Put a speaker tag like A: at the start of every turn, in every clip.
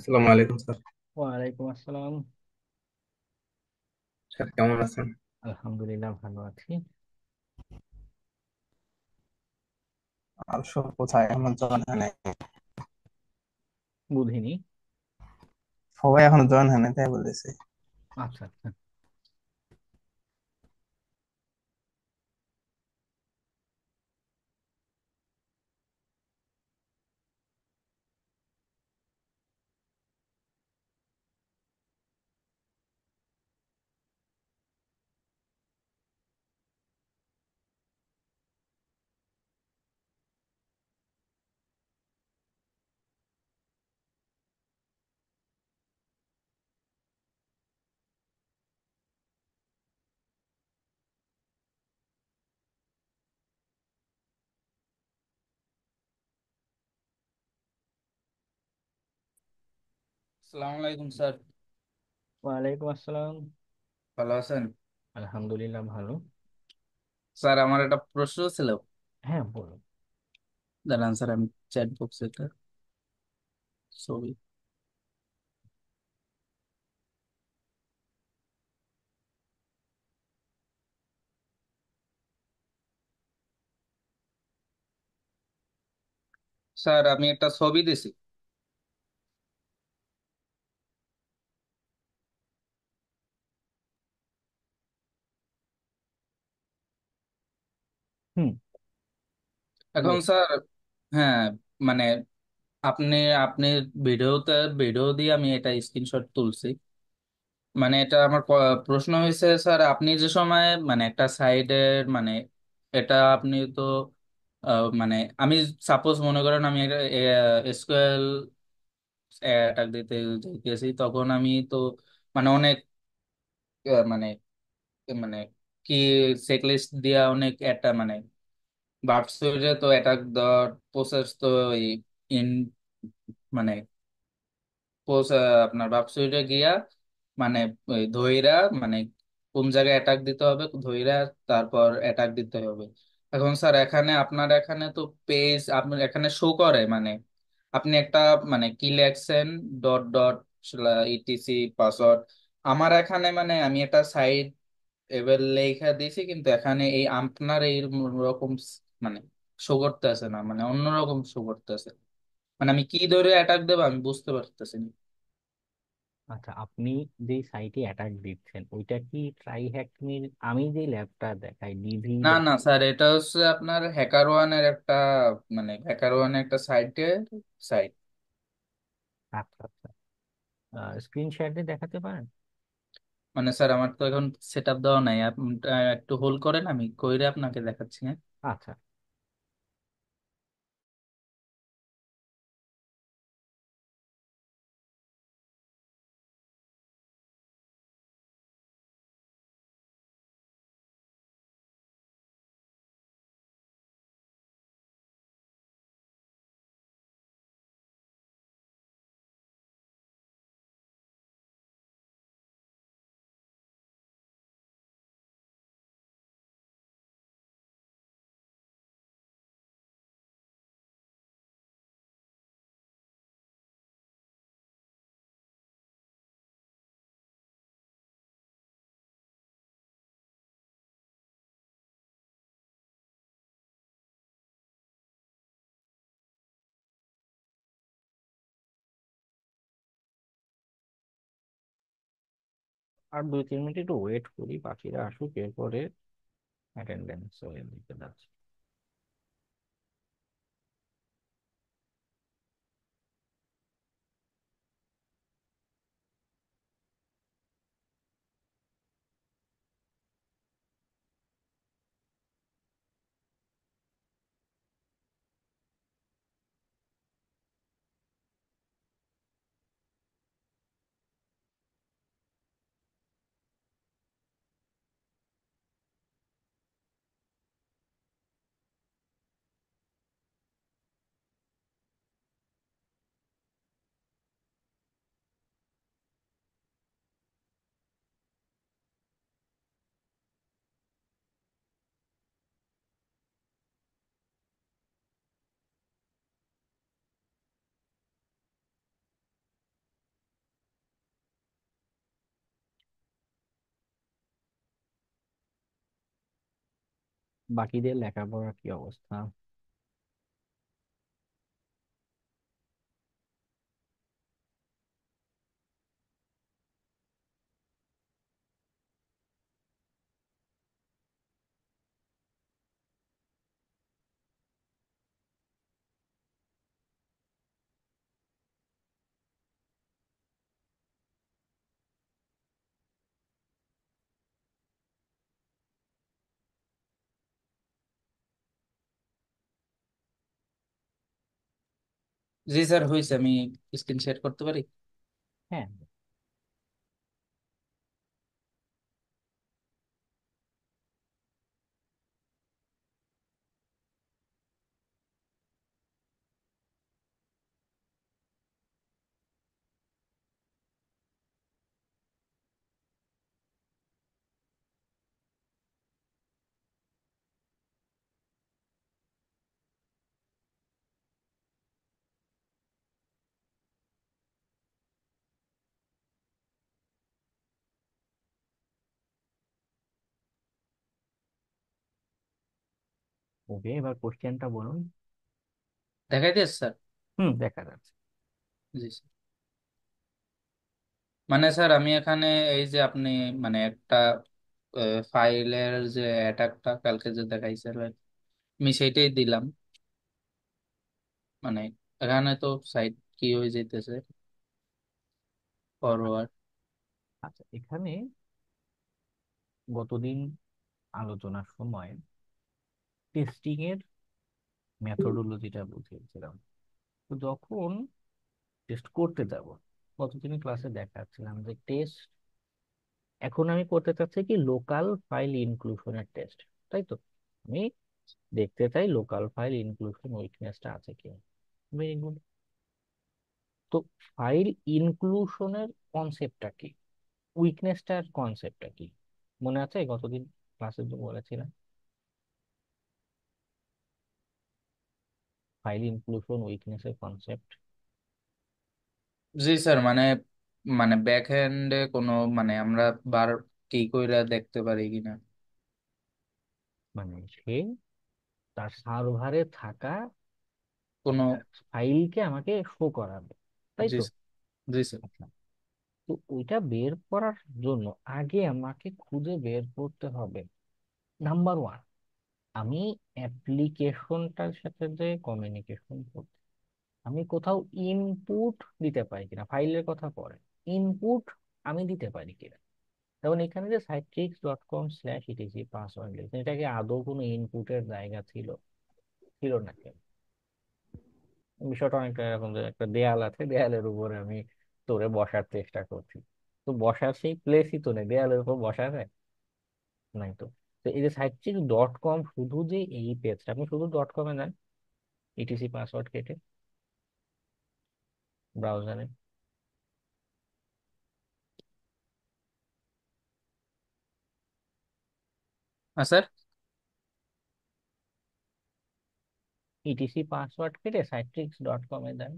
A: আসসালামু আলাইকুম স্যার।
B: ওয়ালাইকুম আসসালাম।
A: স্যার কেমন আছেন?
B: আলহামদুলিল্লাহ, ভালো আছি।
A: আর সব কোথায় এখনো জয়েন হয় নাই?
B: বুঝিনি।
A: সবাই এখনো জয়েন হয় নাই তাই বলতেছি।
B: আচ্ছা আচ্ছা।
C: আসসালামু আলাইকুম স্যার।
B: ওয়ালাইকুম আসসালাম।
C: ভালো আছেন?
B: আলহামদুলিল্লাহ, ভালো।
C: স্যার আমার একটা প্রশ্ন ছিল।
B: হ্যাঁ, বলুন।
C: দাঁড়ান স্যার, আমি চ্যাট বক্সে একটা ছবি। স্যার আমি একটা ছবি দিছি।
B: হুম।
C: এখন
B: বল।
C: স্যার, হ্যাঁ, মানে আপনি আপনি ভিডিও দিয়ে আমি এটা স্ক্রিনশট তুলছি। মানে এটা আমার প্রশ্ন হয়েছে স্যার, আপনি যে সময় মানে একটা সাইডের মানে এটা আপনি তো মানে আমি সাপোজ মনে করেন আমি একটা এসকিউএল অ্যাটাক দিতে যাইতেছি, তখন আমি তো মানে অনেক মানে মানে কি চেকলিস্ট দিয়া অনেক একটা মানে ভার্চুয়ালি তো অ্যাটাক দেওয়ার প্রসেস তো ইন মানে আপনার ওয়েবসাইটে গিয়া মানে ওই ধইরা মানে কোন জায়গায় অ্যাটাক দিতে হবে ধইরা তারপর অ্যাটাক দিতে হবে। এখন স্যার এখানে আপনার এখানে তো পেজ আপনার এখানে শো করে মানে আপনি একটা মানে কি লেখছেন ডট ডট ইটিসি পাসওয়ার্ড। আমার এখানে মানে আমি একটা সাইট এবার লেখা দিয়েছি, কিন্তু এখানে এই আপনার এই রকম মানে শো করতেছে না, মানে অন্যরকম শো করতেছে। মানে আমি কি ধরে অ্যাটাক দেবো আমি বুঝতে পারতেছি না।
B: আচ্ছা, আপনি যে সাইটে অ্যাটাক দিচ্ছেন ওইটা কি ট্রাই হ্যাকমির আমি যে ল্যাবটা দেখাই ডিভি
C: না
B: ডট।
C: না স্যার, এটা হচ্ছে আপনার হ্যাকার ওয়ানের একটা মানে হ্যাকার ওয়ানের একটা সাইটের সাইট।
B: আচ্ছা আচ্ছা। স্ক্রিনশটে দেখাতে পারেন?
C: মানে স্যার আমার তো এখন সেট আপ দেওয়া নাই, আপনি একটু হোল্ড করেন, আমি কইরে আপনাকে দেখাচ্ছি, হ্যাঁ।
B: আচ্ছা। আর 2-3 মিনিট একটু ওয়েট করি, বাকিরা আসুক, এরপরে অ্যাটেন্ডেন্স দিতে যাচ্ছি। বাকিদের লেখাপড়া কি অবস্থা?
C: জি স্যার, হয়েছে। আমি স্ক্রিন শেয়ার করতে পারি?
B: হ্যাঁ। ওকে, এবার কোশ্চেনটা বলুন।
C: দেখাই দিয়েছে স্যার?
B: হুম, দেখা যাচ্ছে।
C: জি স্যার। মানে স্যার আমি এখানে এই যে আপনি মানে একটা ফাইলের যে অ্যাটাকটা কালকে যে দেখাইছে আমি সেইটাই দিলাম। মানে এখানে তো সাইট কি হয়ে যেতেছে, ফরওয়ার্ড।
B: আচ্ছা, এখানে গতদিন আলোচনার সময় টেস্টিং এর মেথোডোলজিটা বুঝিয়েছিলাম। তো যখন টেস্ট করতে যাব, গতদিন ক্লাসে দেখাচ্ছিলাম যে টেস্ট, এখন আমি করতে চাচ্ছি কি লোকাল ফাইল ইনক্লুশনের টেস্ট, তাই তো? আমি দেখতে চাই লোকাল ফাইল ইনক্লুশন উইকনেসটা আছে কি। Very good. তো ফাইল ইনক্লুশনের কনসেপ্টটা কি, উইকনেসটার কনসেপ্টটা কি, মনে আছে গতদিন ক্লাসে যে বলেছিলাম? ফাইল ইনক্লুশন উইকনেসের কনসেপ্ট
C: জি স্যার, মানে মানে ব্যাক হ্যান্ডে কোনো মানে আমরা বার কি কইরা দেখতে পারি কিনা
B: মানে সে তার সার্ভারে থাকা
C: কোনো।
B: ফাইলকে আমাকে শো করাবে, তাই
C: জি
B: তো?
C: জি স্যার।
B: আচ্ছা, তো ওইটা বের করার জন্য আগে আমাকে খুঁজে বের করতে হবে, নাম্বার ওয়ান, আমি অ্যাপ্লিকেশনটার সাথে যে কমিউনিকেশন করছি, আমি কোথাও ইনপুট দিতে পারি কিনা, ফাইলের কথা পরে, ইনপুট আমি দিতে পারি কিনা। যেমন এখানে যে citrix.com/etc পাসওয়ার্ড লিখছেন, এটা কি আদৌ কোনো ইনপুটের জায়গা ছিল? ছিল না কেন? বিষয়টা অনেকটা এরকম যে একটা দেয়াল আছে, দেয়ালের উপরে আমি তোরে বসার চেষ্টা করছি, তো বসার সেই প্লেসই তো নেই, দেয়ালের উপর বসা যায়? নাই তো। তো এই যে citrix.com, শুধু যে এই পেজটা, আপনি শুধু ডট কমে যান, ইটিসি পাসওয়ার্ড কেটে ব্রাউজারে,
C: হ্যাঁ স্যার।
B: ইটিসি পাসওয়ার্ড কেটে citrix.com এ যান।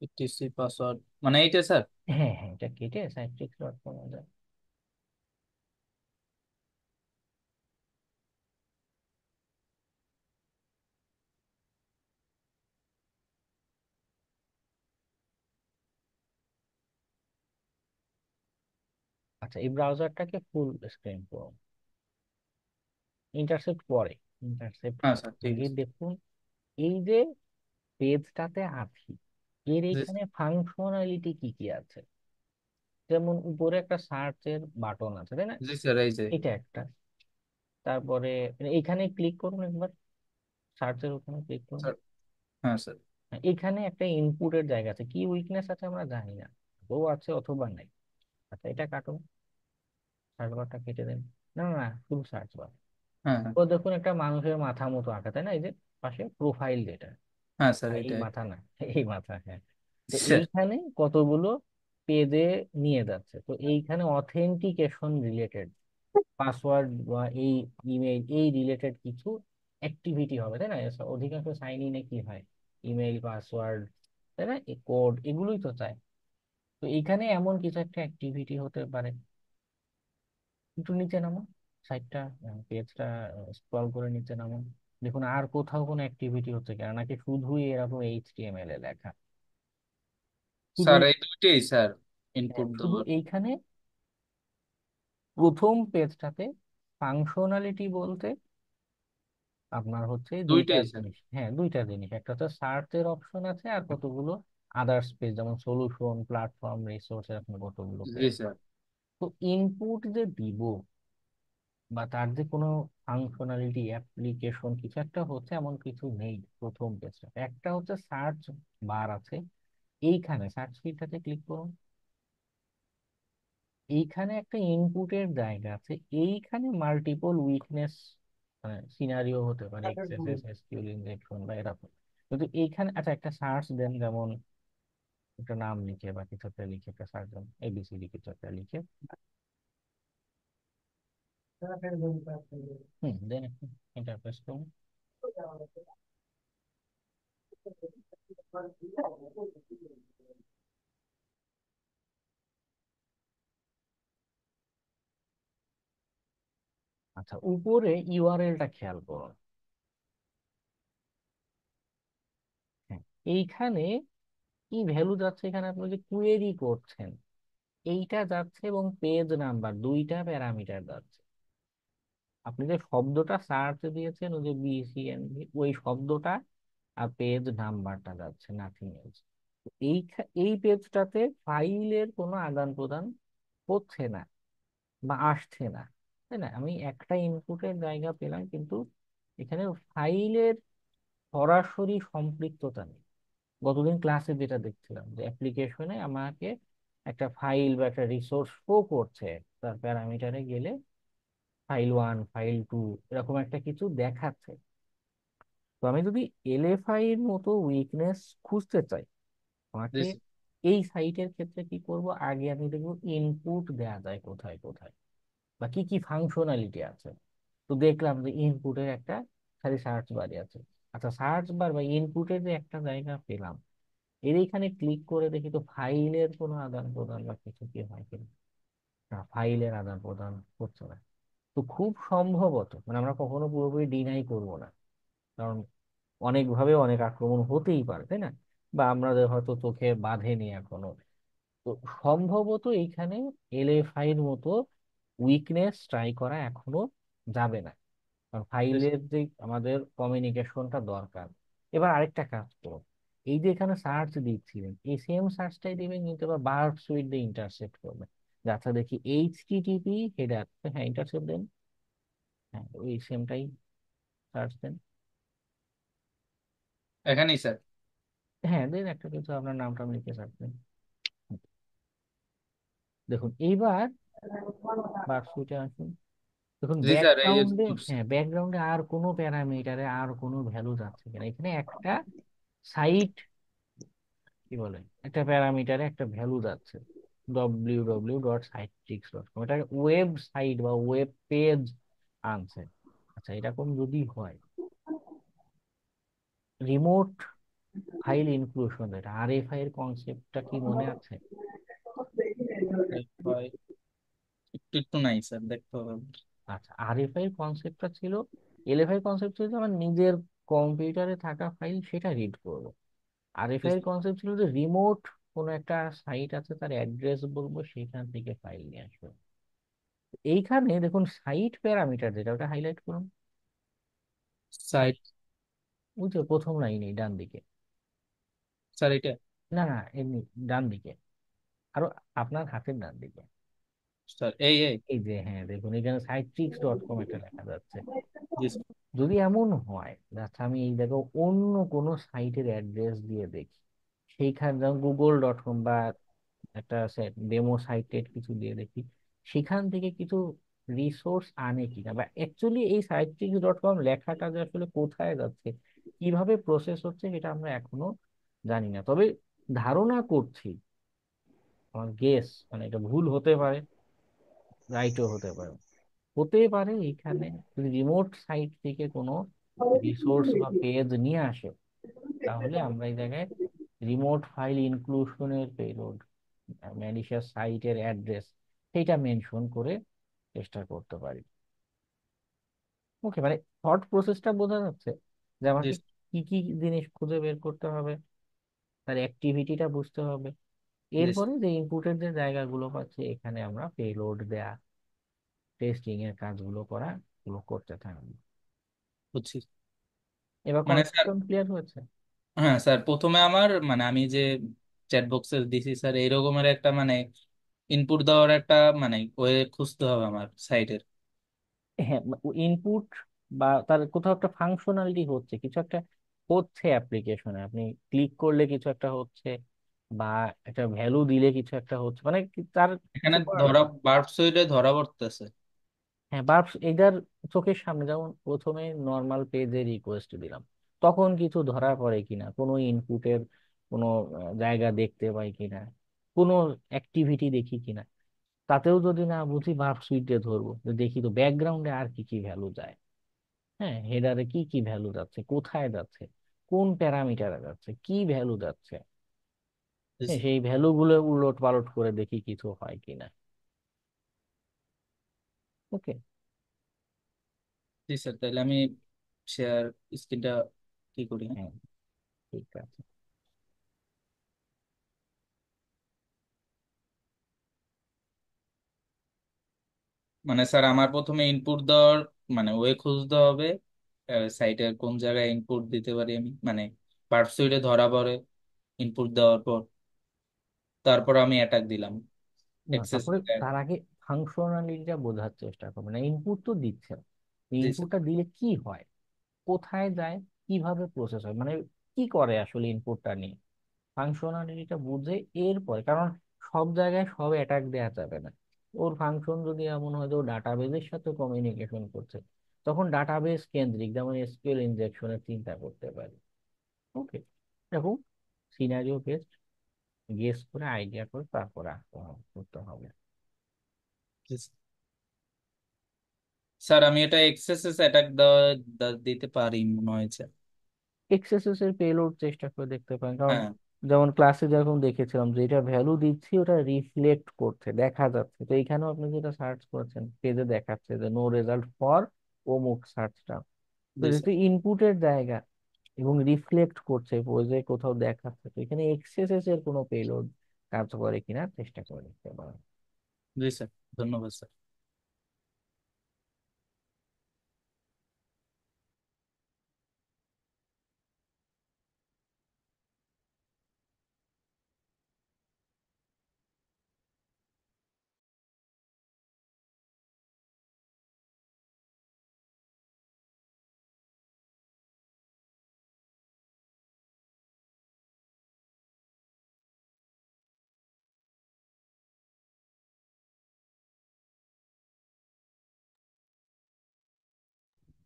C: ইটিসি পাসওয়ার্ড মানে এইটা স্যার?
B: হ্যাঁ হ্যাঁ, এটা কেটে citrix.com এ যান। আচ্ছা, এই ব্রাউজারটাকে ফুল স্ক্রিন করুন, ইন্টারসেপ্ট পরে, ইন্টারসেপ্ট
C: হ্যাঁ স্যার, ঠিক
B: আগে
C: আছে।
B: দেখুন এই যে পেজটাতে আছি, এর
C: জি
B: এখানে ফাংশনালিটি কি কি আছে। যেমন উপরে একটা সার্চের বাটন আছে, তাই না?
C: জি স্যার, এই যে।
B: এটা একটা। তারপরে এইখানে ক্লিক করুন একবার, সার্চের ওখানে ক্লিক করুন।
C: স্যার। হ্যাঁ স্যার।
B: হ্যাঁ, এখানে একটা ইনপুটের জায়গা আছে, কি উইকনেস আছে আমরা জানি না, ও আছে অথবা নাই। আচ্ছা, এটা কাটুন, সার্চ বারটা কেটে দেন। না না না, শুধু সার্চ বার।
C: হ্যাঁ হ্যাঁ।
B: ও দেখুন একটা মানুষের মাথা মতো আঁকা, তাই না? এই যে পাশে প্রোফাইল যেটা,
C: হ্যাঁ স্যার,
B: এই
C: এটাই।
B: মাথা না, এই মাথা, হ্যাঁ। তো
C: স্যার।
B: এইখানে কতগুলো পেজে নিয়ে যাচ্ছে, তো এইখানে অথেন্টিকেশন রিলেটেড পাসওয়ার্ড বা এই ইমেইল এই রিলেটেড কিছু অ্যাক্টিভিটি হবে, তাই না? অধিকাংশ সাইন ইনে কি হয়, ইমেইল পাসওয়ার্ড, তাই না, কোড, এগুলোই তো চায়। তো এইখানে এমন কিছু একটা অ্যাক্টিভিটি হতে পারে। একটু নিচে নামো, সাইটটা, পেজটা স্ক্রল করে নিচে নামান। দেখুন আর কোথাও কোনো অ্যাক্টিভিটি হচ্ছে কিনা, নাকি শুধুই এরকম এইচটিএমএল এ লেখা, শুধু
C: স্যার এই দুইটাই স্যার, ইনপুট
B: শুধু
C: দেওয়ার।
B: এইখানে প্রথম পেজটাতে ফাংশনালিটি বলতে আপনার হচ্ছে দুইটা
C: দুইটাই স্যার।
B: জিনিস, হ্যাঁ দুইটা জিনিস, একটা হচ্ছে সার্চের অপশন আছে আর কতগুলো আদার্স পেজ, যেমন সলিউশন, প্ল্যাটফর্ম, রিসোর্স, এরকম কতগুলো
C: জি
B: পেজ।
C: স্যার।
B: তো ইনপুট যে দিব বা তার যে কোনো ফাংশনালিটি অ্যাপ্লিকেশন কিছু একটা হচ্ছে এমন কিছু নেই প্রথম পেজটা। একটা হচ্ছে সার্চ বার আছে, এইখানে সার্চ ফিল্ডটাতে ক্লিক করুন, এইখানে একটা ইনপুটের জায়গা আছে, এইখানে মাল্টিপল উইকনেস মানে সিনারিও হতে পারে, এক্সএসএস, এসকিউএল ইনজেকশন বা এরকম। কিন্তু এইখানে আচ্ছা একটা সার্চ দেন, যেমন একটা নাম লিখে বা কিছু একটা লিখে একটা সার্চ দেন, এবিসিডি কিছু একটা লিখে, দেন একটা ইন্টারফেস করুন। আচ্ছা উপরে ইউআরএলটা খেয়াল করুন। হ্যাঁ, এইখানে কি ভ্যালু যাচ্ছে, এখানে আপনি যে কুয়েরি করছেন এইটা যাচ্ছে এবং পেজ নাম্বার দুইটা প্যারামিটার যাচ্ছে। আপনি যে শব্দটা সার্চ দিয়েছেন ওই যে বিসিএনভি, ওই শব্দটা আর পেজ নাম্বারটা যাচ্ছে, নাথিং এলস। এই পেজটাতে ফাইলের কোনো আদান প্রদান হচ্ছে না বা আসছে না, তাই না? আমি একটা ইনপুটের জায়গা পেলাম, কিন্তু এখানে ফাইলের সরাসরি সম্পৃক্ততা নেই। গতদিন ক্লাসে যেটা দেখছিলাম যে অ্যাপ্লিকেশনে আমাকে একটা ফাইল বা একটা রিসোর্স শো করছে, তার প্যারামিটারে গেলে ফাইল 1, ফাইল 2 এরকম একটা কিছু দেখাচ্ছে। তো আমি যদি এলএফআই এর মতো উইকনেস খুঁজতে চাই,
C: জি
B: আমাকে
C: স্যার।
B: এই সাইটের ক্ষেত্রে কি করব, আগে আমি দেখবো ইনপুট দেয়া যায় কোথায় কোথায় বা কি কি ফাংশনালিটি আছে। তো দেখলাম যে ইনপুটের একটা খালি সার্চ বারই আছে। আচ্ছা সার্চ বার বা ইনপুটের যে একটা জায়গা পেলাম, এর এখানে ক্লিক করে দেখি তো ফাইলের কোনো আদান প্রদান বা কিছু কি হয় কিনা, না ফাইলের আদান প্রদান হচ্ছে না। তো খুব সম্ভবত মানে আমরা কখনো পুরোপুরি ডিনাই করব না, কারণ অনেকভাবে অনেক আক্রমণ হতেই পারে, তাই না? বা আমাদের হয়তো চোখে বাঁধেনি এখনো। তো সম্ভবত এইখানে এলএফআই এর মতো উইকনেস ট্রাই করা এখনো যাবে না, কারণ
C: জি
B: ফাইলের
C: স্যার।
B: যে আমাদের কমিউনিকেশনটা দরকার। এবার আরেকটা কাজ করুন, এই যে এখানে সার্চ দিচ্ছিলেন এই সেম সার্চটাই দিবেন, কিন্তু এবার বার সুইট দিয়ে ইন্টারসেক্ট করবেন। যে আচ্ছা দেখি এইচটিটিপি হেডার, হ্যাঁ ইন্টারসেপ্ট দেন, হ্যাঁ ওই সেমটাই সার্চ দেন।
C: এখানেই স্যার।
B: হ্যাঁ দেন একটা কিছু আপনার নামটা লিখে সার্চ দেন। দেখুন এইবার বার সুইটে আসুন, দেখুন
C: জি স্যার, এই যে
B: ব্যাকগ্রাউন্ডে,
C: ঢুকছে।
B: হ্যাঁ ব্যাকগ্রাউন্ডে আর কোনো প্যারামিটারে আর কোনো ভ্যালু যাচ্ছে কিনা, এখানে একটা সাইট কি বলে একটা প্যারামিটারে একটা ভ্যালু যাচ্ছে, www.sitetricks.com, এটা ওয়েব সাইট বা ওয়েব পেজ আনছে। আচ্ছা এরকম যদি হয়, রিমোট ফাইল ইনক্লুশন, এটা আরএফআই এর কনসেপ্টটা কি মনে আছে?
C: ভাই একটু একটু নাই স্যার, দেখতে হবে।
B: আচ্ছা আরএফআই এর কনসেপ্টটা ছিল, এলএফআই কনসেপ্ট ছিল যে আমার নিজের কম্পিউটারে থাকা ফাইল সেটা রিড করবো।
C: জি
B: আরএফআই এর
C: স্যার।
B: কনসেপ্ট ছিল যে রিমোট কোনো একটা সাইট আছে তার অ্যাড্রেস বলবো, সেখান থেকে ফাইল নিয়ে আসবো। এইখানে দেখুন সাইট প্যারামিটার যেটা, ওটা হাইলাইট করুন।
C: সাইট।
B: ওই যে প্রথম লাইনে ডান দিকে,
C: স্যার এটা।
B: না না এমনি ডান দিকে, আরো আপনার হাতের ডান দিকে।
C: স্যার এই এই।
B: এই যে হ্যাঁ দেখুন এখানে সাইট্রিক্স.কম একটা লেখা যাচ্ছে।
C: জি স্যার।
B: যদি এমন হয় আচ্ছা আমি এই জায়গায় অন্য কোনো সাইটের অ্যাড্রেস দিয়ে দেখি, সেইখানে যেমন গুগল.কম বা একটা ডেমো সাইটের কিছু দিয়ে দেখি, সেখান থেকে কিছু রিসোর্স আনে কিনা, বা অ্যাকচুয়ালি এই সাইট্রিক্স.কম লেখাটা যে আসলে কোথায় যাচ্ছে, কিভাবে প্রসেস হচ্ছে, সেটা আমরা এখনো জানি না। তবে ধারণা করছি, আমার গেস মানে এটা ভুল হতে পারে, রাইটও হতে পারে। হতে পারে এখানে যদি রিমোট সাইট থেকে কোনো রিসোর্স বা পেজ নিয়ে আসে, তাহলে আমরা এই জায়গায় রিমোট ফাইল ইনক্লুশনের পেলোড, ম্যালিশিয়াস সাইটের অ্যাড্রেস সেইটা মেনশন করে চেষ্টা করতে পারি। ওকে, মানে থট প্রসেসটা বোঝা যাচ্ছে যে
C: জি
B: আমাকে কি কি জিনিস খুঁজে বের করতে হবে, তার অ্যাক্টিভিটিটা বুঝতে হবে।
C: জি স্যার,
B: এরপরে যে ইনপুটের যে জায়গাগুলো পাচ্ছি, এখানে আমরা পেলোড দেয়া, টেস্টিং এর কাজগুলো করা, গুলো করতে থাকবো।
C: বুঝছি।
B: এবার
C: মানে স্যার,
B: কনফিউশন ক্লিয়ার হয়েছে?
C: হ্যাঁ স্যার, প্রথমে আমার মানে আমি যে চ্যাট বক্সে দিছি স্যার, এইরকমের একটা মানে ইনপুট দেওয়ার একটা মানে ওয়ে খুঁজতে হবে আমার সাইটের।
B: হ্যাঁ, ইনপুট বা তার কোথাও একটা ফাংশনালিটি হচ্ছে, কিছু একটা হচ্ছে অ্যাপ্লিকেশনে, আপনি ক্লিক করলে কিছু একটা হচ্ছে, বা একটা ভ্যালু দিলে কিছু একটা হচ্ছে, মানে তার কিছু
C: এখানে
B: করার
C: ধরা
B: আছে।
C: বার্ড সুইটে ধরা পড়তেছে।
B: হ্যাঁ, বার্বস এটার চোখের সামনে, যেমন প্রথমে নর্মাল পেজে রিকোয়েস্ট দিলাম, তখন কিছু ধরা পড়ে কিনা, কোনো ইনপুটের কোনো জায়গা দেখতে পাই কিনা, কোনো অ্যাক্টিভিটি দেখি কিনা। তাতেও যদি না বুঝি, ভার্ব সুইট দিয়ে ধরবো, যে দেখি তো ব্যাকগ্রাউন্ডে আর কি কি ভ্যালু যায়। হ্যাঁ, হেডারে কি কি ভ্যালু যাচ্ছে, কোথায় যাচ্ছে, কোন প্যারামিটারে যাচ্ছে, কি ভ্যালু যাচ্ছে।
C: জি
B: হ্যাঁ,
C: স্যার।
B: সেই ভ্যালু গুলো উলট পালট করে দেখি কিছু হয় কিনা। ওকে।
C: জি স্যার, তাহলে আমি শেয়ার স্ক্রিনটা কি করি, হ্যাঁ?
B: হ্যাঁ, ঠিক আছে।
C: মানে স্যার আমার প্রথমে ইনপুট দেওয়ার মানে ওয়ে খুঁজতে হবে, সাইটের কোন জায়গায় ইনপুট দিতে পারি আমি, মানে পার্সুইটে ধরা পড়ে ইনপুট দেওয়ার পর, তারপর আমি অ্যাটাক দিলাম
B: না,
C: এক্সেস।
B: তারপরে তার আগে ফাংশনালিটিটা বোঝার চেষ্টা করবেন। ইনপুট তো দিচ্ছে,
C: জি স্যার।
B: ইনপুটটা দিলে কি হয়, কোথায় যায়, কিভাবে প্রসেস হয়, মানে কি করে আসলে ইনপুটটা নিয়ে, ফাংশনালিটিটা বুঝে এরপরে, কারণ সব জায়গায় সব অ্যাটাক দেওয়া যাবে না। ওর ফাংশন যদি এমন হয় যে ও ডাটাবেজের সাথে কমিউনিকেশন করছে, তখন ডাটাবেজ কেন্দ্রিক, যেমন এসকিউএল ইনজেকশনের চিন্তা করতে পারি। ওকে, দেখুন, সিনারিও বেসড গেস করে, আইডিয়া করে, তারপরে করতে হবে।
C: জি স্যার। স্যার, আমি এটা এক্সেসেস অ্যাটাক দিতে পারি মনে হয়েছে।
B: এক্সএসএস এর পেলোড চেষ্টা করে দেখতে পারেন, কারণ
C: হ্যাঁ।
B: যেমন ক্লাসে যখন দেখেছিলাম যে এটা ভ্যালু দিচ্ছি, ওটা রিফ্লেক্ট করছে, দেখা যাচ্ছে। তো এখানেও আপনি যেটা সার্চ করেছেন, পেজে দেখাচ্ছে যে নো রেজাল্ট ফর অমুক সার্চটা। তো
C: জি স্যার।
B: যেহেতু ইনপুটের জায়গা এবং রিফ্লেক্ট করছে, পেজে কোথাও দেখাচ্ছে, তো এখানে এক্সএসএস এর কোনো পেলোড কাজ করে কিনা চেষ্টা করে দেখতে পারেন।
C: জি স্যার, ধন্যবাদ স্যার।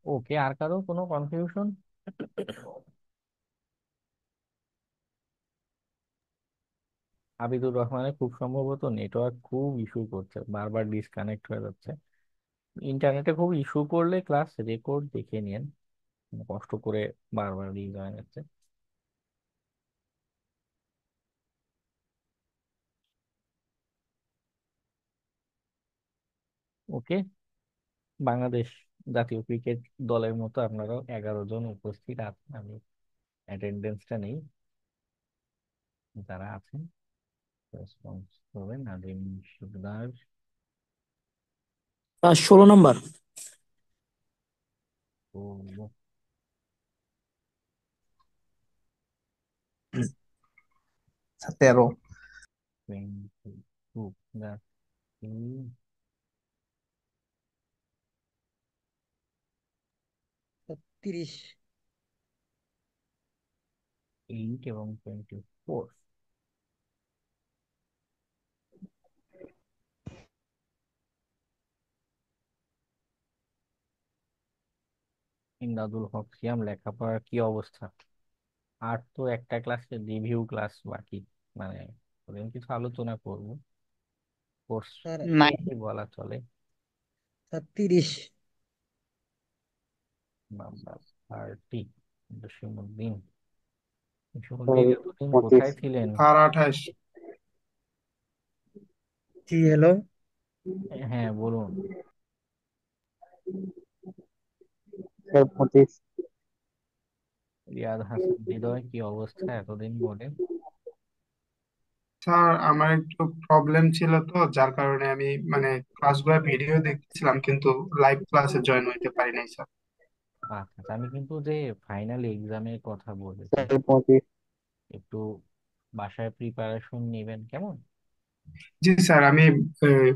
B: ওকে, আর কারো কোনো কনফিউশন? আবিদুর রহমানের খুব সম্ভবত নেটওয়ার্ক খুব ইস্যু করছে, বারবার ডিসকানেক্ট হয়ে যাচ্ছে। ইন্টারনেটে খুব ইস্যু করলে ক্লাস রেকর্ড দেখে নিন, কষ্ট করে বারবার রিজয়েন হচ্ছে। ওকে, বাংলাদেশ জাতীয় ক্রিকেট দলের মতো আপনারাও 11 জন উপস্থিত আছেন, আমি অ্যাটেন্ডেন্সটা নেই। যারা আছেন রেসপন্স করবেন। নাদিম শিকদার,
D: 16 নম্বর।
B: ও,
A: আচ্ছা, 13।
B: 22, জাতি,
D: 30।
B: 8 এবং 24। ইমদাদুল হক সিয়াম, লেখাপড়ার কি অবস্থা? আর তো একটা ক্লাসে রিভিউ ক্লাস বাকি, মানে ওদিন কিছু আলোচনা করব, কোর্স
D: স্যার
B: শেষই বলা চলে।
D: স্যার 30।
B: বাবা, 30, জসিমউদ্দিন।
E: স্যার
B: জসিমউদ্দিন, এতদিন
E: 25।
B: কোথায় ছিলেন?
A: আর 28।
D: জি হ্যালো।
B: হ্যাঁ, বলুন।
A: এর 25।
B: রিয়াদ হাসান হৃদয়, কি অবস্থা এতদিন পরে?
E: স্যার আমার একটু প্রবলেম ছিল তো, যার কারণে আমি মানে ক্লাসগুলো ভিডিও দেখছিলাম কিন্তু লাইভ ক্লাসে জয়েন হইতে পারি নাই স্যার।
B: আচ্ছা আচ্ছা, আমি কিন্তু যে ফাইনাল এক্সামের কথা বলেছি,
A: এর 25।
B: একটু বাসায় প্রিপারেশন নেবেন কেমন?
E: জি স্যার, আমি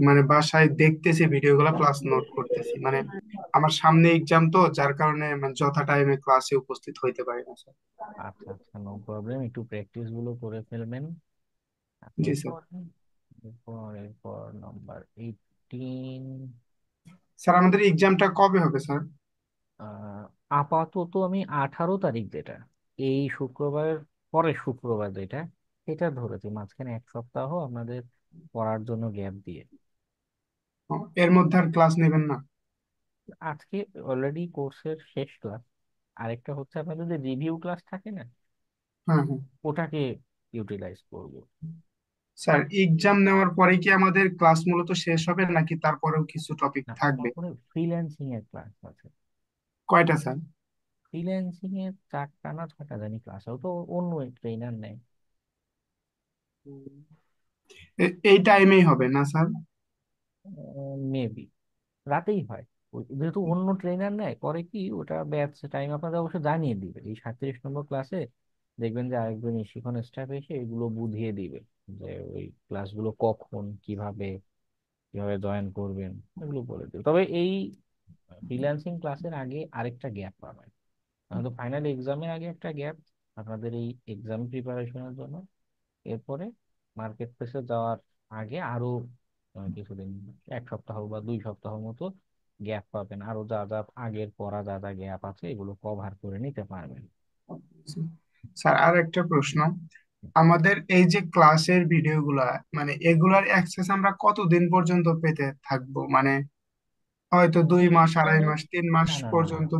E: মানে বাসায় দেখতেছি ভিডিওগুলো প্লাস নোট করতেছি, মানে আমার সামনে এক্সাম তো, যার কারণে মানে যথা টাইমে ক্লাসে উপস্থিত হইতে পারি না স্যার।
B: আচ্ছা আচ্ছা, নো প্রবলেম, একটু প্র্যাকটিস গুলো করে ফেলবেন। আর
E: জি স্যার।
B: এরপর এরপর নাম্বার 18।
E: স্যার আমাদের এক্সামটা কবে হবে স্যার?
B: আহ, আপাতত আমি 18 তারিখ, যেটা এই শুক্রবারের পরের শুক্রবার যেটা, এটা ধরেছি, মাঝখানে 1 সপ্তাহ আপনাদের পড়ার জন্য গ্যাপ দিয়ে।
E: এর মধ্যে আর ক্লাস নেবেন না?
B: আজকে অলরেডি কোর্সের শেষ ক্লাস, আরেকটা হচ্ছে আপনাদের যে রিভিউ ক্লাস থাকে না,
E: হ্যাঁ হ্যাঁ।
B: ওটাকে ইউটিলাইজ করব।
E: স্যার এক্সাম নেওয়ার পরে কি আমাদের ক্লাস মূলত শেষ হবে নাকি তারপরেও কিছু টপিক
B: না,
E: থাকবে?
B: তারপরে ফ্রিল্যান্সিং এর ক্লাস আছে।
E: কয়টা স্যার?
B: ফ্রিল্যান্সিং এর 4টা না 6টা জানি ক্লাস, ও তো অন্য ট্রেনার নেয়।
E: এই টাইমেই হবে না স্যার?
B: মেবি রাতেই হয়। যেহেতু অন্য ট্রেনার নেয়, পরে কি ওটা ব্যাচ টাইম আপনাদের অবশ্য জানিয়ে দিবে। এই 37 নম্বর ক্লাসে দেখবেন যে আরেকজন শিখন স্টাফ এসে এগুলো বুঝিয়ে দিবে, যে ওই ক্লাসগুলো কখন কিভাবে কিভাবে জয়েন করবেন, এগুলো বলে দেবে। তবে এই ফ্রিল্যান্সিং ক্লাসের আগে আরেকটা গ্যাপ পাবেন, আমাদের ফাইনাল এক্সামের আগে একটা গ্যাপ আপনাদের এই এক্সাম প্রিপারেশনের জন্য। এরপরে মার্কেট প্লেসে যাওয়ার আগে আরো কিছুদিন, 1 সপ্তাহ বা 2 সপ্তাহ মতো গ্যাপ পাবেন, আরো যা যা আগের পড়া যা যা গ্যাপ আছে এগুলো কভার করে নিতে পারবেন।
E: স্যার আর একটা প্রশ্ন, আমাদের এই যে ক্লাসের ভিডিওগুলা মানে এগুলার অ্যাক্সেস আমরা কতদিন পর্যন্ত পেতে থাকবো, মানে হয়তো 2 মাস, আড়াই
B: শিক্ষণের,
E: মাস, 3 মাস
B: না না না না,
E: পর্যন্ত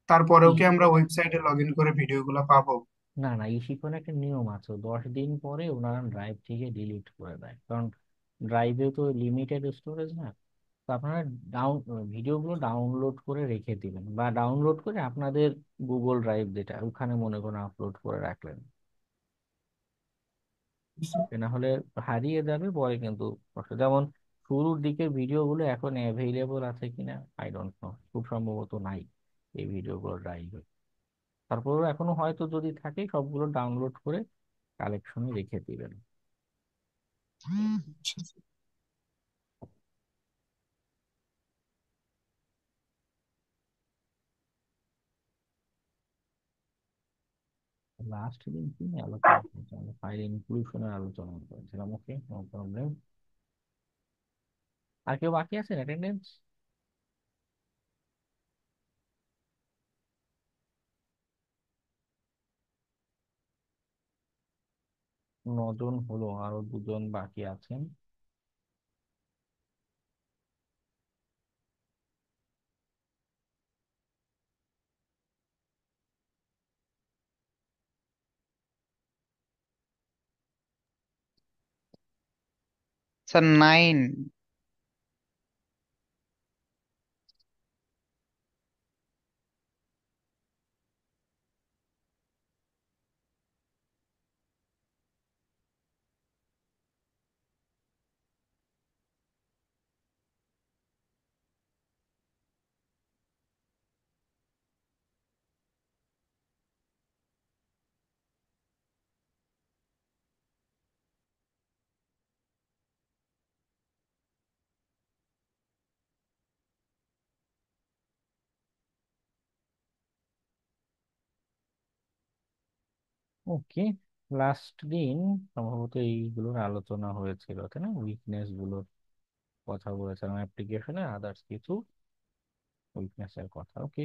E: তারপরেও
B: ই
E: কি আমরা ওয়েবসাইটে লগ ইন করে ভিডিওগুলো পাবো?
B: না না, এই শিক্ষণে একটা নিয়ম আছে, 10 দিন পরে ওনারা ড্রাইভ থেকে ডিলিট করে দেয়, কারণ ড্রাইভে তো লিমিটেড স্টোরেজ না। তো আপনারা ভিডিওগুলো ডাউনলোড করে রেখে দিবেন, বা ডাউনলোড করে আপনাদের গুগল ড্রাইভ যেটা, ওখানে মনে করেন আপলোড করে রাখলেন। এ না হলে হারিয়ে যাবে পরে কিন্তু কষ্ট। যেমন শুরুর দিকের ভিডিওগুলো এখন অ্যাভেইলেবল আছে কিনা আই ডোন্ট নো, খুব সম্ভবত নাই এই ভিডিওগুলো ড্রাইভে। তারপরেও এখনো হয়তো যদি থাকে, সবগুলো ডাউনলোড করে কালেকশনে রেখে দিবেন। লাস্ট দিন কি নিয়ে আলোচনা করেছিলাম, ফাইল ইনক্লুশনের আলোচনা করেছিলাম। ওকে, নো প্রবলেম। আর কেউ বাকি আছেন অ্যাটেন্ডেন্স? 9 জন হলো, আরো 2 জন বাকি আছেন।
F: স্যার 9।
B: ওকে, লাস্ট দিন সম্ভবত এইগুলোর আলোচনা হয়েছিল, তাই না? উইকনেস গুলোর কথা বলেছিলাম, অ্যাপ্লিকেশনে আদার্স কিছু উইকনেস এর কথা। ওকে,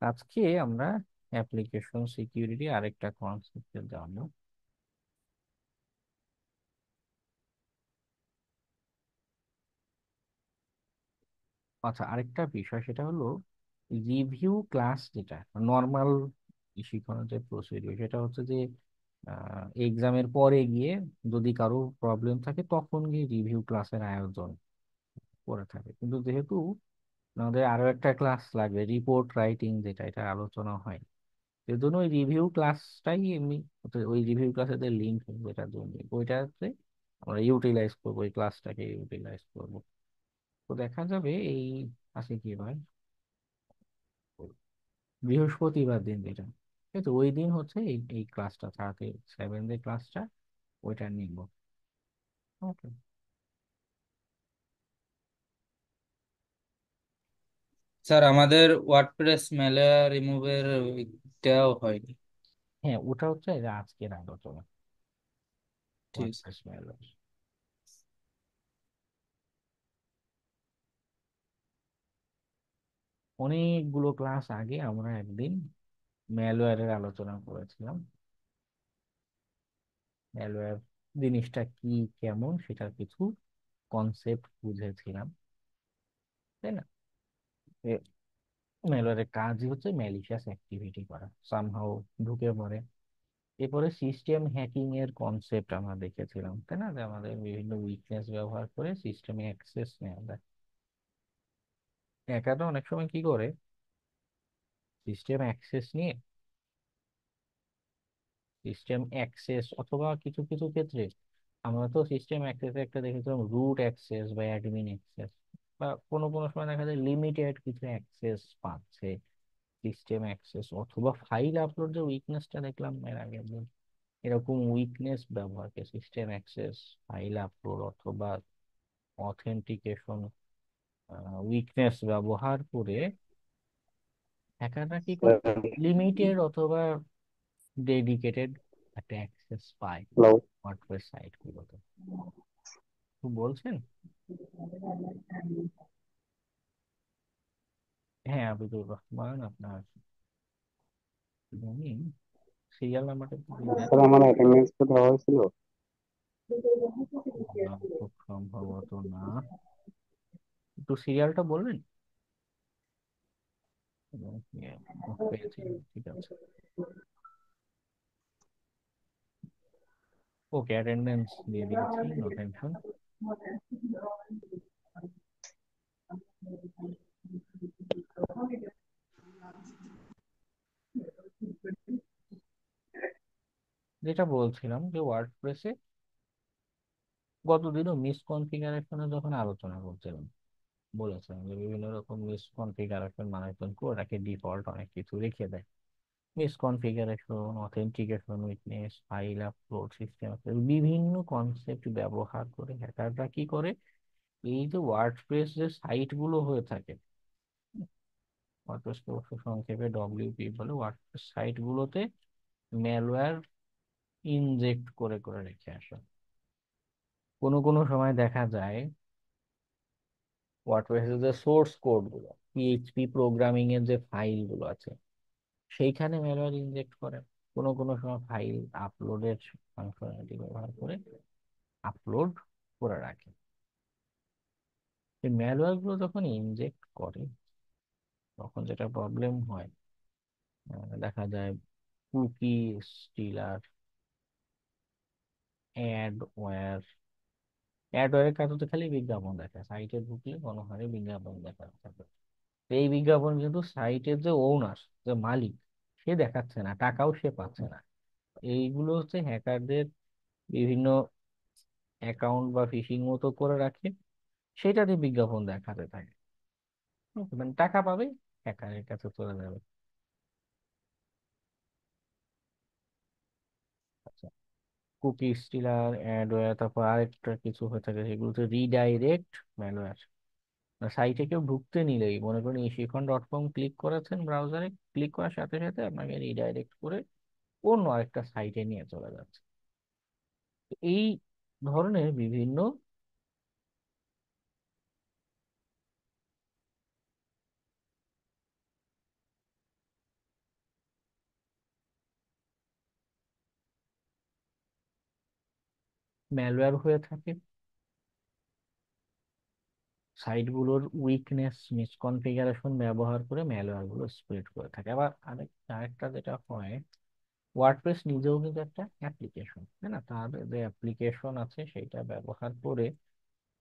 B: আজকে আমরা অ্যাপ্লিকেশন সিকিউরিটি আরেকটা কনসেপ্টে জানবো। আচ্ছা, আরেকটা বিষয় সেটা হলো রিভিউ ক্লাস, যেটা নর্মাল শিক্ষণের যে প্রসিডিউর, সেটা হচ্ছে যে এক্সামের পরে গিয়ে যদি কারো প্রবলেম থাকে তখন গিয়ে রিভিউ ক্লাসের আয়োজন করে থাকে। কিন্তু যেহেতু আমাদের আরো একটা ক্লাস লাগবে, রিপোর্ট রাইটিং, যেটা এটা আলোচনা হয়। এর জন্য ওই রিভিউ ক্লাসটাই এমনি, ওই রিভিউ ক্লাসের লিঙ্ক যেটা জন্য ওইটাতে আমরা ইউটিলাইজ করবো, ওই ক্লাসটাকে ইউটিলাইজ করবো। তো দেখা যাবে এই আছে কি ভাই, বৃহস্পতিবার দিন যেটা, ঠিক আছে, ওই দিন হচ্ছে এই এই ক্লাসটা, 7 যে ক্লাসটা ওইটা নিব। ওকে।
C: স্যার আমাদের ওয়ার্ডপ্রেস মেলে রিমুভের দেওয়াও হয়নি।
B: হ্যাঁ, ওটা হচ্ছে এই যে আজকের আলোচনা,
C: ঠিক আছে।
B: ওয়ার্ডপ্রেস মেলার অনেকগুলো ক্লাস আগে আমরা একদিন ম্যালওয়্যারের আলোচনা করেছিলাম। ম্যালওয়্যার জিনিসটা কি, কেমন, সেটার কিছু কনসেপ্ট বুঝেছিলাম, তাই না? ম্যালওয়্যারের কাজই হচ্ছে ম্যালিশিয়াস অ্যাক্টিভিটি করা, সামহাও ঢুকে পড়ে। এরপরে সিস্টেম হ্যাকিং এর কনসেপ্ট আমরা দেখেছিলাম, তাই না, যে আমাদের বিভিন্ন উইকনেস ব্যবহার করে সিস্টেমে অ্যাক্সেস নেওয়া যায়। হ্যাকাররা অনেক সময় কি করে, সিস্টেম অ্যাক্সেস নিয়ে, সিস্টেম অ্যাক্সেস অথবা কিছু কিছু ক্ষেত্রে আমরা তো সিস্টেম অ্যাক্সেস একটা দেখেছিলাম রুট অ্যাক্সেস বা অ্যাডমিন অ্যাক্সেস, বা কোনো কোনো সময় দেখা যায় লিমিটেড কিছু অ্যাক্সেস পাচ্ছে সিস্টেম অ্যাক্সেস, অথবা ফাইল আপলোড, যে উইকনেসটা দেখলাম এর আগে, এরকম উইকনেস ব্যবহার করে সিস্টেম অ্যাক্সেস, ফাইল আপলোড অথবা অথেন্টিকেশন উইকনেস ব্যবহার করে হ্যাকাররা কি করে, লিমিটেড অথবা ডেডিকেটেড একটা অ্যাক্সেস পায়
G: হ্যালো।
B: ওয়ার্ডপ্রেস সাইট গুলোতে। তো বলছেন, হ্যাঁ আবিদুর রহমান, আপনার সিরিয়াল নাম্বারটা একটু দিবেন?
G: স্যার আমার অ্যাটেন্ডেন্সটা দেওয়া হয়েছিল।
B: না, খুব সম্ভবত না, একটু সিরিয়ালটা বলবেন। পেয়েছি, ঠিক আছে। ওকে, অ্যাটেন্ডেন্স দিয়ে দিয়েছি, নো টেনশন। যেটা বলছিলাম যে ওয়ার্ডপ্রেসে গতদিনও মিসকনফিগারেশনে যখন আলোচনা করছিলাম, বলেছিলাম যে বিভিন্ন রকম মিসকনফিগারেশন মানুষজন করে রাখে, ডিফল্ট অনেক কিছু রেখে দেয়। Misconfiguration, authentication, weakness, file upload, system, বিভিন্ন কনসেপ্ট ব্যবহার করে হ্যাকাররা কি করে, এই যে ওয়ার্ডপ্রেস যে সাইট গুলো হয়ে থাকে, ওয়ার্ডপ্রেসকে অবশ্য সংক্ষেপে ডব্লিউপি বলে, ওয়ার্ডপ্রেস সাইট গুলোতে ম্যালওয়্যার ইনজেক্ট করে করে রেখে আসে। কোনো কোনো সময় দেখা যায় ওয়ার্ডপ্রেসের যে সোর্স কোড গুলো, পিএইচপি প্রোগ্রামিং এর যে ফাইল গুলো আছে, সেইখানে ম্যালওয়্যার ইনজেক্ট করে। কোনো কোনো সময় ফাইল আপলোডের ফাংশনালিটি ব্যবহার করে আপলোড করে রাখে। এই ম্যালওয়্যার গুলো যখন ইনজেক্ট করে তখন যেটা প্রবলেম হয়, দেখা যায় কুকি স্টিলার, অ্যাডওয়্যার। অ্যাডওয়্যারের কাজ হচ্ছে খালি বিজ্ঞাপন দেখা, সাইটে ঢুকলে গণহারে বিজ্ঞাপন দেখা থাকে। তো এই বিজ্ঞাপন কিন্তু সাইটের যে ওনার, যে মালিক, সে দেখাচ্ছে না, টাকাও সে পাচ্ছে না। এইগুলো হচ্ছে হ্যাকারদের বিভিন্ন অ্যাকাউন্ট বা ফিশিং মতো করে রাখে, সেটাতে বিজ্ঞাপন দেখাতে থাকে। মানে টাকা পাবে, হ্যাকারের কাছে চলে যাবে। আচ্ছা, কুকি স্টিলার, অ্যাডওয়্যার, তারপর আরেকটা কিছু হয়ে থাকে, সেগুলো হচ্ছে রিডাইরেক্ট ম্যালওয়্যার। সাইটে কেউ ঢুকতে নিলেই, মনে করেন ইশিখন.কম ক্লিক করেছেন ব্রাউজারে, ক্লিক করার সাথে সাথে আপনাকে রিডাইরেক্ট করে অন্য আরেকটা সাইটে নিয়ে চলে যাচ্ছে। তো এই ধরনের বিভিন্ন ম্যালওয়্যার হয়ে থাকে, সাইটগুলোর উইকনেস, মিসকনফিগারেশন ব্যবহার করে ম্যালওয়্যার গুলো স্প্রেড করে থাকে। আবার আরেকটা যেটা হয়, ওয়ার্ডপ্রেস নিজেও কিন্তু একটা অ্যাপ্লিকেশন, তাই না, তার যে অ্যাপ্লিকেশন আছে সেটা ব্যবহার করে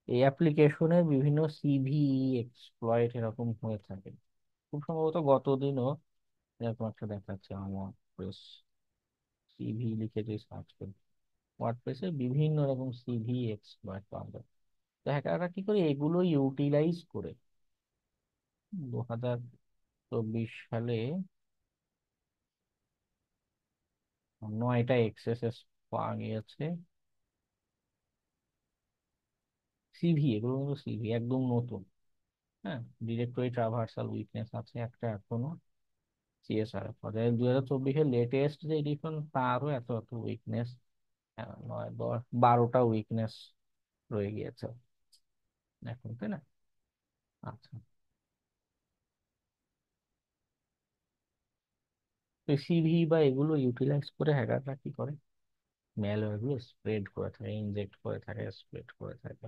B: এই অ্যাপ্লিকেশনের বিভিন্ন সিভি এক্সপ্লয়েট এরকম হয়ে থাকে। খুব সম্ভবত গতদিনও এরকম একটা দেখাচ্ছে আমার প্রেস সিভি লিখে যে সার্চ করি, ওয়ার্ডপ্রেসে বিভিন্ন রকম সিভি এক্সপ্লয়েট পাওয়া যায়। তো হ্যাকাররা কি করে এগুলো ইউটিলাইজ করে 2024 সালে 9টা এক্সএসএস পাওয়া গিয়েছে। সিভি, এগুলো কিন্তু সিভি একদম নতুন। হ্যাঁ, ডিরেক্টরি ট্রাভার্সাল উইকনেস আছে একটা এখনো। সিএসআর 2024-এর লেটেস্ট যে এডিশন তারও এত এত উইকনেস, 9 10 12টা উইকনেস রয়ে গিয়েছে এখন, তাই না? আচ্ছা, তো সিভি বা এগুলো ইউটিলাইজ করে হ্যাকাররা কি করে, ম্যালওয়্যার গুলো স্প্রেড করে থাকে, ইনজেক্ট করে থাকে, স্প্রেড করে থাকে।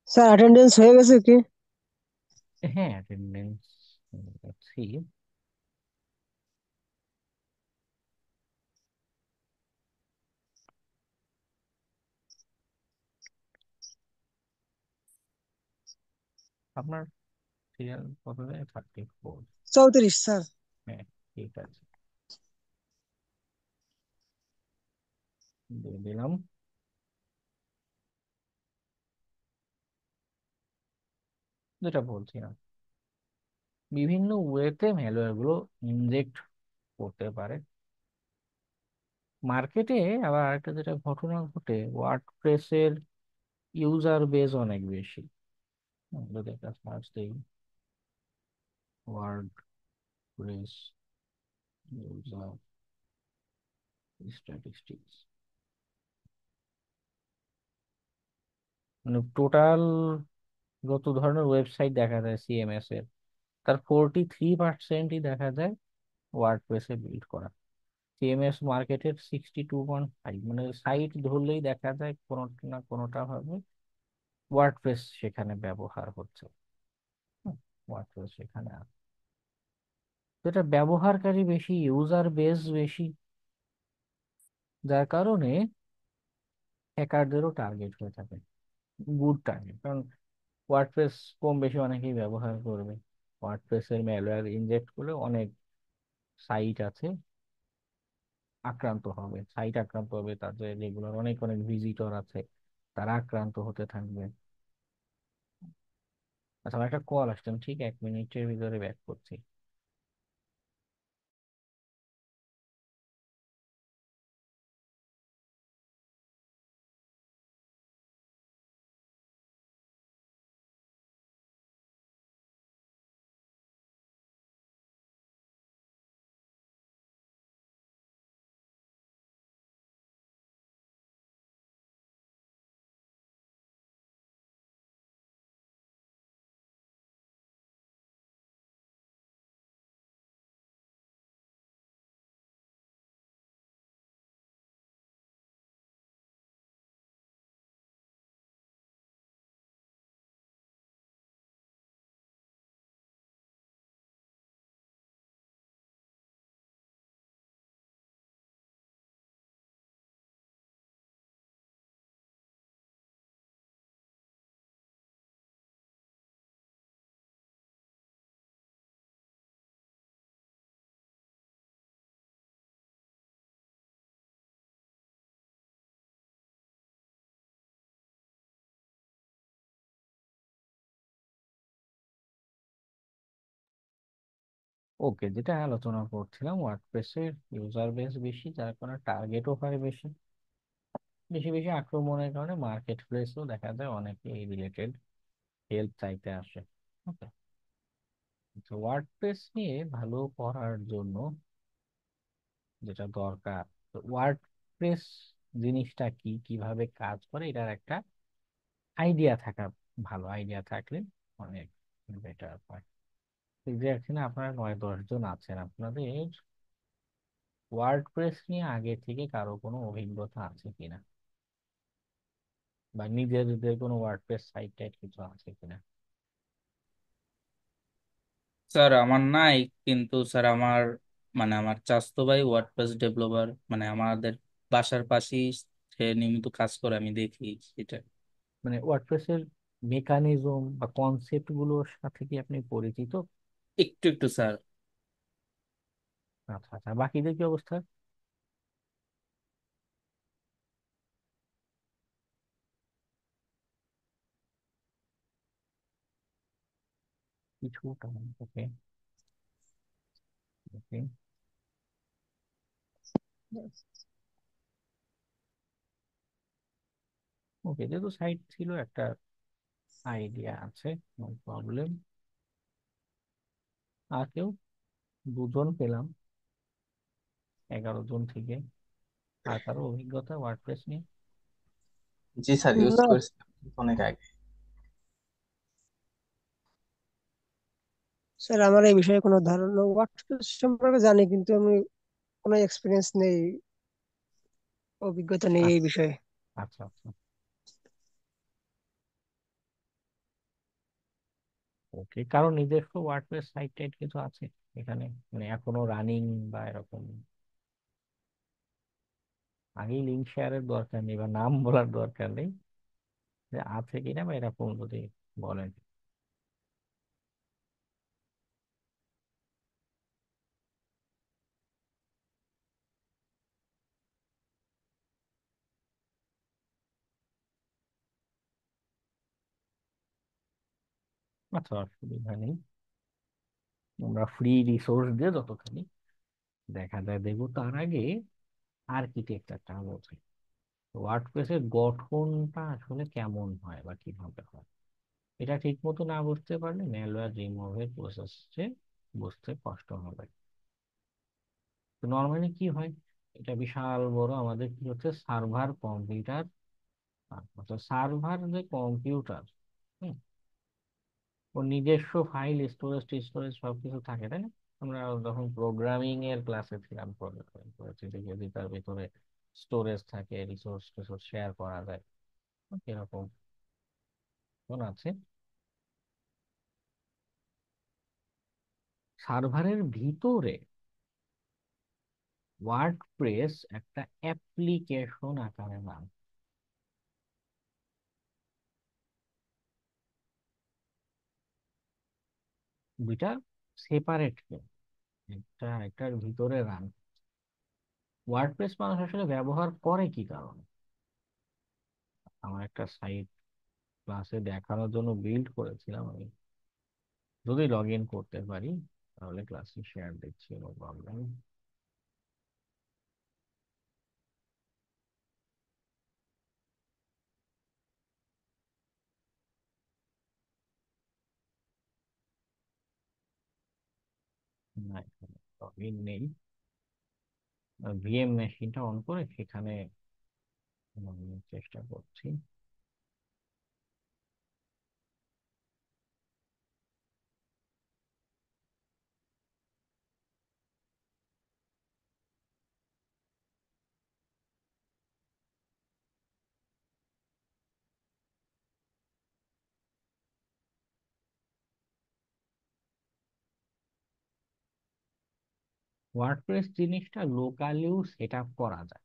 D: স্যার অ্যাটেন্ডেন্স হয়ে গেছে কি?
B: হ্যাঁ, অ্যাটেন্ডেন্স আছি। আপনার সিরিয়াল কত যায়? 34।
D: 34 স্যার।
B: হ্যাঁ, ঠিক আছে, দিয়ে দিলাম। যেটা বলছিলাম, বিভিন্ন ওয়েতে ম্যালওয়্যার গুলো ইনজেক্ট করতে পারে। মার্কেটে আবার আরেকটা যেটা ঘটনা ঘটে, ওয়ার্ডপ্রেসের ইউজার বেজ অনেক বেশি। যদি একটা সার্চ দিই, ওয়ার্ডপ্রেস ইউজার স্ট্যাটিস্টিক্স, মানে টোটাল যত ধরনের ওয়েবসাইট দেখা যায় সিএমএস এর, তার 43%ই দেখা যায় ওয়ার্ডপ্রেসে বিল্ড করা। সিএমএস মার্কেটের 62.5, মানে সাইট ধরলেই দেখা যায় কোনোটা না কোনোটা ভাবে ওয়ার্ডপ্রেস সেখানে ব্যবহার হচ্ছে। ওয়ার্ডপ্রেস সেখানে আছে। তো এটা ব্যবহারকারী বেশি, ইউজার বেস বেশি, যার কারণে হ্যাকারদেরও টার্গেট হয়ে থাকে। গুড টার্গেট, কারণ ওয়ার্ডপ্রেস কম বেশি অনেকেই ব্যবহার করবে। ওয়ার্ডপ্রেসের ম্যালওয়্যার ইনজেক্ট করলে অনেক সাইট আছে আক্রান্ত হবে, সাইট আক্রান্ত হবে, তাদের রেগুলার অনেক অনেক ভিজিটর আছে, তারা আক্রান্ত হতে থাকবে। আচ্ছা, আমার একটা কল আসছে, আমি ঠিক 1 মিনিটের ভিতরে ব্যাক করছি। ওকে, যেটা আলোচনা করছিলাম, ওয়ার্ডপ্রেসের ইউজার বেস বেশি, যার কারণে টার্গেটও হয় বেশি। বেশি বেশি আক্রমণের কারণে মার্কেট প্লেসেও দেখা যায় অনেকে এই রিলেটেড হেল্প চাইতে আসে। ওকে, তো ওয়ার্ডপ্রেস নিয়ে ভালো পড়ার জন্য যেটা দরকার, ওয়ার্ডপ্রেস জিনিসটা কি, কিভাবে কাজ করে, এটার একটা আইডিয়া থাকা, ভালো আইডিয়া থাকলে অনেক বেটার হয়। এই যে এখানে আপনারা 9 10 জন আছেন, আপনাদের ওয়ার্ডপ্রেস নিয়ে আগে থেকে কারো কোনো অভিজ্ঞতা আছে কিনা, বা নিজেদের কোনো ওয়ার্ডপ্রেস সাইট টাইট কিছু আছে কিনা?
C: স্যার আমার নাই, কিন্তু স্যার আমার মানে আমার চাচাতো ভাই ওয়ার্ডপ্রেস ডেভেলপার, মানে আমাদের বাসার পাশেই সে নিয়মিত কাজ করে, আমি দেখি সেটা।
B: মানে ওয়ার্ডপ্রেসের মেকানিজম বা কনসেপ্ট গুলোর সাথে কি আপনি পরিচিত?
C: একটু একটু স্যার।
B: আচ্ছা আচ্ছা, বাকিদের কি অবস্থা? কিছুটা। ওকে ওকে ওকে, যেহেতু সাইট ছিল একটা আইডিয়া আছে, নো প্রবলেম। আর কেউ? দুজন পেলাম 11 জন থেকে। আর কারো অভিজ্ঞতা ওয়ার্ডপ্রেস নিয়ে?
A: জি স্যার, ইউজ
D: না
A: করছি অনেক আগে।
D: স্যার, আমার এই বিষয়ে কোনো ধারণা ওয়ার্ডপ্রেস সম্পর্কে জানি, কিন্তু আমি কোনো এক্সপিরিয়েন্স নেই, অভিজ্ঞতা নেই এই
B: আচ্ছা
D: বিষয়ে।
B: আচ্ছা আচ্ছা, ওকে। কারণ নিজস্ব ওয়ার্ডপ্রেস সাইট টাইট কিছু আছে এখানে, মানে এখনো রানিং বা এরকম? আগেই লিঙ্ক শেয়ারের দরকার নেই বা নাম বলার দরকার নেই, যে আছে কিনা বা এরকম যদি বলেন। আচ্ছা, অসুবিধা নেই। আমরা ফ্রি রিসোর্স দিয়ে যতখানি দেখা যায় দেখবো। তার আগে আর্কিটেকচারটা বোঝাই, ওয়ার্ডপ্রেসের গঠনটা আসলে কেমন হয় বা কিভাবে হয়। এটা ঠিক মতো না বুঝতে পারলে ম্যালওয়্যার রিমুভের প্রসেসে বুঝতে কষ্ট হবে। তো নর্মালি কি হয়, এটা বিশাল বড় আমাদের কি হচ্ছে সার্ভার কম্পিউটার। আচ্ছা, সার্ভার যে কম্পিউটার, ওর নিজস্ব ফাইল স্টোরেজ টিস্টোরেজ সবকিছু থাকে, তাই না? আমরা যখন প্রোগ্রামিং এর ক্লাসে ছিলাম করেছি, দেখি যদি তার ভিতরে স্টোরেজ থাকে, রিসোর্স টিসোর্স শেয়ার করা যায়, এরকম কোন আছে। সার্ভারের ভিতরে ওয়ার্ডপ্রেস একটা অ্যাপ্লিকেশন আকারে নাম, দুইটা সেপারেট, একটা একটার ভিতরে রান। ওয়ার্ডপ্রেস মানুষ আসলে ব্যবহার করে কি কারণে? আমার একটা সাইট ক্লাসে দেখানোর জন্য বিল্ড করেছিলাম আমি, যদি লগ ইন করতে পারি তাহলে ক্লাসে শেয়ার দিচ্ছি, নো প্রবলেম। না, এখানে লগ ইন নেই। ভিএম মেশিনটা অন করে সেখানে log in এর চেষ্টা করছি। ওয়ার্ডপ্রেস জিনিসটা লোকালিও সেট আপ করা যায়।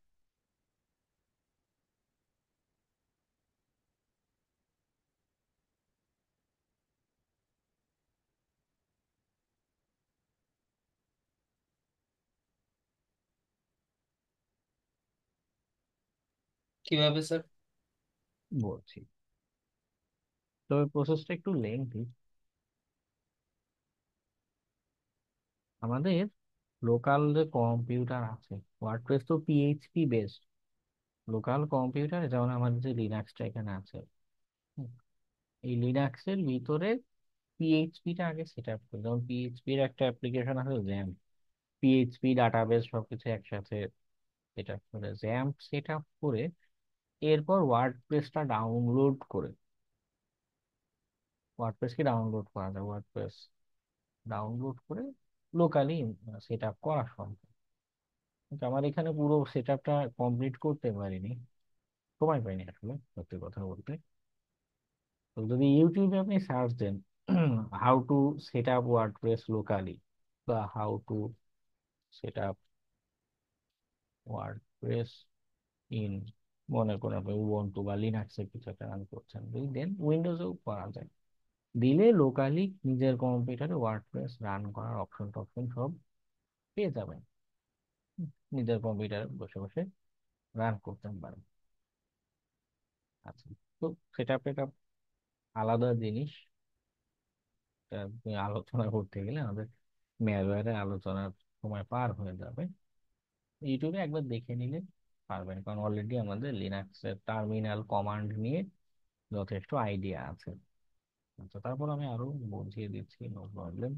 C: কিভাবে স্যার?
B: বলছি, তবে প্রসেসটা একটু লেন্থি। আমাদের লোকাল যে কম্পিউটার আছে, ওয়ার্ডপ্রেস তো পিএইচপি বেসড। লোকাল কম্পিউটার যেমন আমাদের যে লিনাক্সটা এখানে আছে, হুম, এই লিনাক্সের ভিতরে পিএইচপিটা আগে সেট আপ করি। যেমন পিএইচপির একটা অ্যাপ্লিকেশন আছে জ্যাম্প, পিএইচপি ডাটাবেস সবকিছু একসাথে সেট আপ করে, জ্যাম্প সেট আপ করে এরপর ওয়ার্ডপ্রেসটা ডাউনলোড করে, ওয়ার্ডপ্রেস কি ডাউনলোড করা যায়, ওয়ার্ডপ্রেস ডাউনলোড করে লোকালি সেট আপ করা সম্ভব। কিন্তু আমার এখানে পুরো সেট আপটা কমপ্লিট করতে পারিনি, সময় পাইনি আসলে সত্যি কথা বলতে। তো যদি ইউটিউবে আপনি সার্চ দেন how to set up WordPress locally বা how to set up WordPress in, মনে করেন আপনি উবুন্টু বা লিনাক্সে কিছু একটা রান করছেন, দেন উইন্ডোজেও করা যায়। দিলে লোকালি নিজের কম্পিউটারে ওয়ার্ডপ্রেস রান করার অপশন টপশন সব পেয়ে যাবেন। নিজের কম্পিউটারে বসে বসে রান করতে পারেন। আচ্ছা, তো সেটা একটা আলাদা জিনিস। এটা আপনি আলোচনা করতে গেলে আমাদের ম্যালওয়্যারের আলোচনার সময় পার হয়ে যাবে। ইউটিউবে একবার দেখে নিলে পারবেন, কারণ অলরেডি আমাদের লিনাক্সের টার্মিনাল কমান্ড নিয়ে যথেষ্ট আইডিয়া আছে। আচ্ছা, তারপর আমি আরো বুঝিয়ে দিচ্ছি, নো প্রবলেম।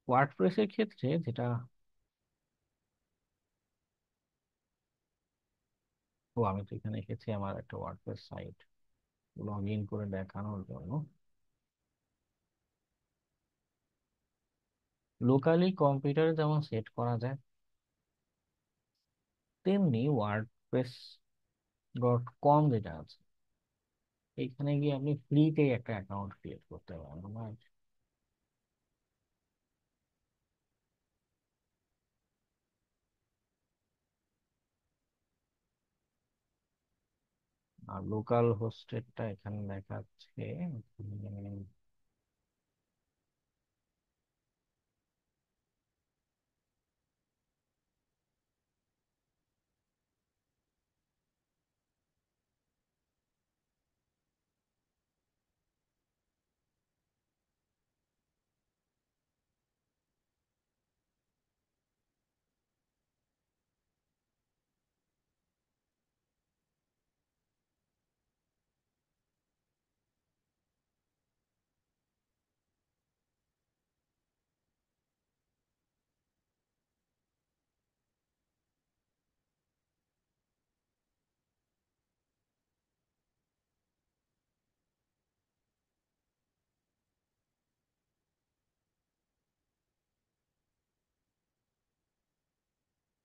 B: ওয়ার্ডপ্রেসের ক্ষেত্রে যেটা, ও আমি তো এখানে এসেছি আমার একটা ওয়ার্ডপ্রেস সাইট লগ ইন করে দেখানোর জন্য। লোকালি কম্পিউটারে যেমন সেট করা যায়, তেমনি ওয়ার্ডপ্রেস ডট কম যেটা আছে, এখানে গিয়ে আপনি ফ্রিতে একটা অ্যাকাউন্ট ক্রিয়েট করতে পারেন। আর লোকাল হোস্টেডটা এখানে দেখাচ্ছে।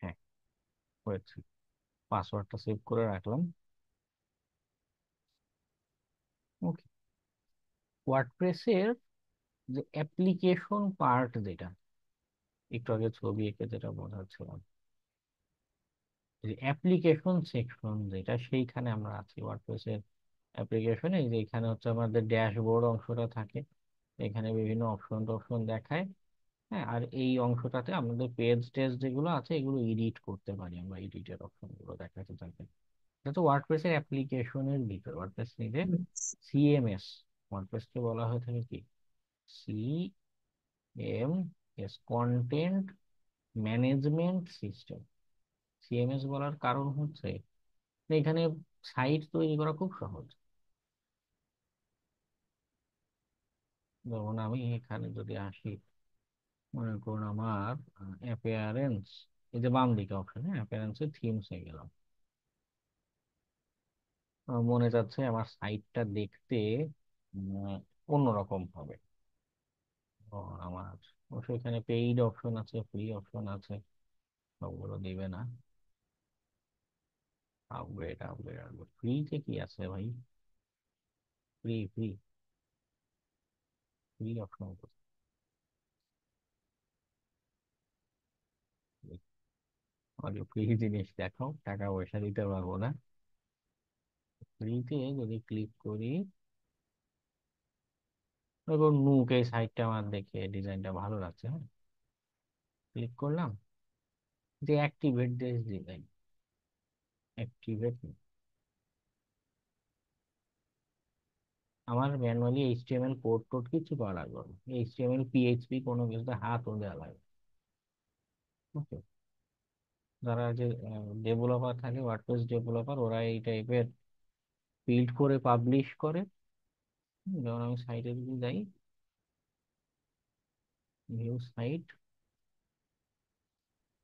B: হ্যাঁ, হয়েছে। পাসওয়ার্ডটা সেভ করে রাখলাম। ওকে, ওয়ার্ডপ্রেসের যে অ্যাপ্লিকেশন পার্ট, যেটা একটু আগে ছবি এঁকে যেটা বোঝাচ্ছিলাম, যে অ্যাপ্লিকেশন সেকশন যেটা, সেইখানে আমরা আছি ওয়ার্ডপ্রেসের অ্যাপ্লিকেশনে। যে এখানে হচ্ছে আমাদের ড্যাশবোর্ড অংশটা থাকে, এখানে বিভিন্ন অপশন টপশন দেখায়। হ্যাঁ, আর এই অংশটাতে আমাদের পেজ টেজ যেগুলো আছে এগুলো এডিট করতে পারি আমরা, এডিটের অপশন গুলো দেখাতে থাকে। এটা তো ওয়ার্ডপ্রেসের অ্যাপ্লিকেশনের ভিতর। ওয়ার্ডপ্রেস নিজে সিএমএস, ওয়ার্ডপ্রেসকে বলা হয়ে থাকে কি, CMS, content management system. CMS বলার কারণ হচ্ছে যে এখানে সাইট তৈরি করা খুব সহজ। যেমন আমি এখানে যদি আসি, মনে করুন আমার অ্যাপিয়ারেন্স, এই যে বাম দিকে অপশন, হ্যাঁ, অ্যাপিয়ারেন্সে থিমসে গেলাম। আমার মনে যাচ্ছে আমার সাইটটা দেখতে উম, অন্যরকম হবে। ও, আমার অবশ্যই এখানে পেইড অপশন আছে, ফ্রি অপশন আছে, সবগুলো দিবে না। আপগ্রেড আপগ্রেড আপগ্রেড, ফ্রিতে কি আছে ভাই? ফ্রি ফ্রি ফ্রি অপশন আমাকে ফ্রি জিনিস দেখাও, টাকা পয়সা দিতে পারবো না। ফ্রিতে যদি ক্লিক করি, দেখুন নুক, এই সাইটটা আমার দেখে ডিজাইনটা ভালো লাগছে, হ্যাঁ, ক্লিক করলাম। যে অ্যাক্টিভেট দিস ডিজাইন, অ্যাক্টিভেট। আমার ম্যানুয়ালি এইচটিএমএল কোড টোড কিছু করা লাগবে না, এইচটিএমএল পিএইচপি কোনো কিছুতে হাতও দেওয়া লাগবে। ওকে, যারা যে ডেভেলপার থাকে, ওয়ার্ডপ্রেস ডেভেলপার, ওরা এই টাইপের বিল্ড করে পাবলিশ করে। যেমন আমি সাইটে যদি যাই, ভিউ সাইট,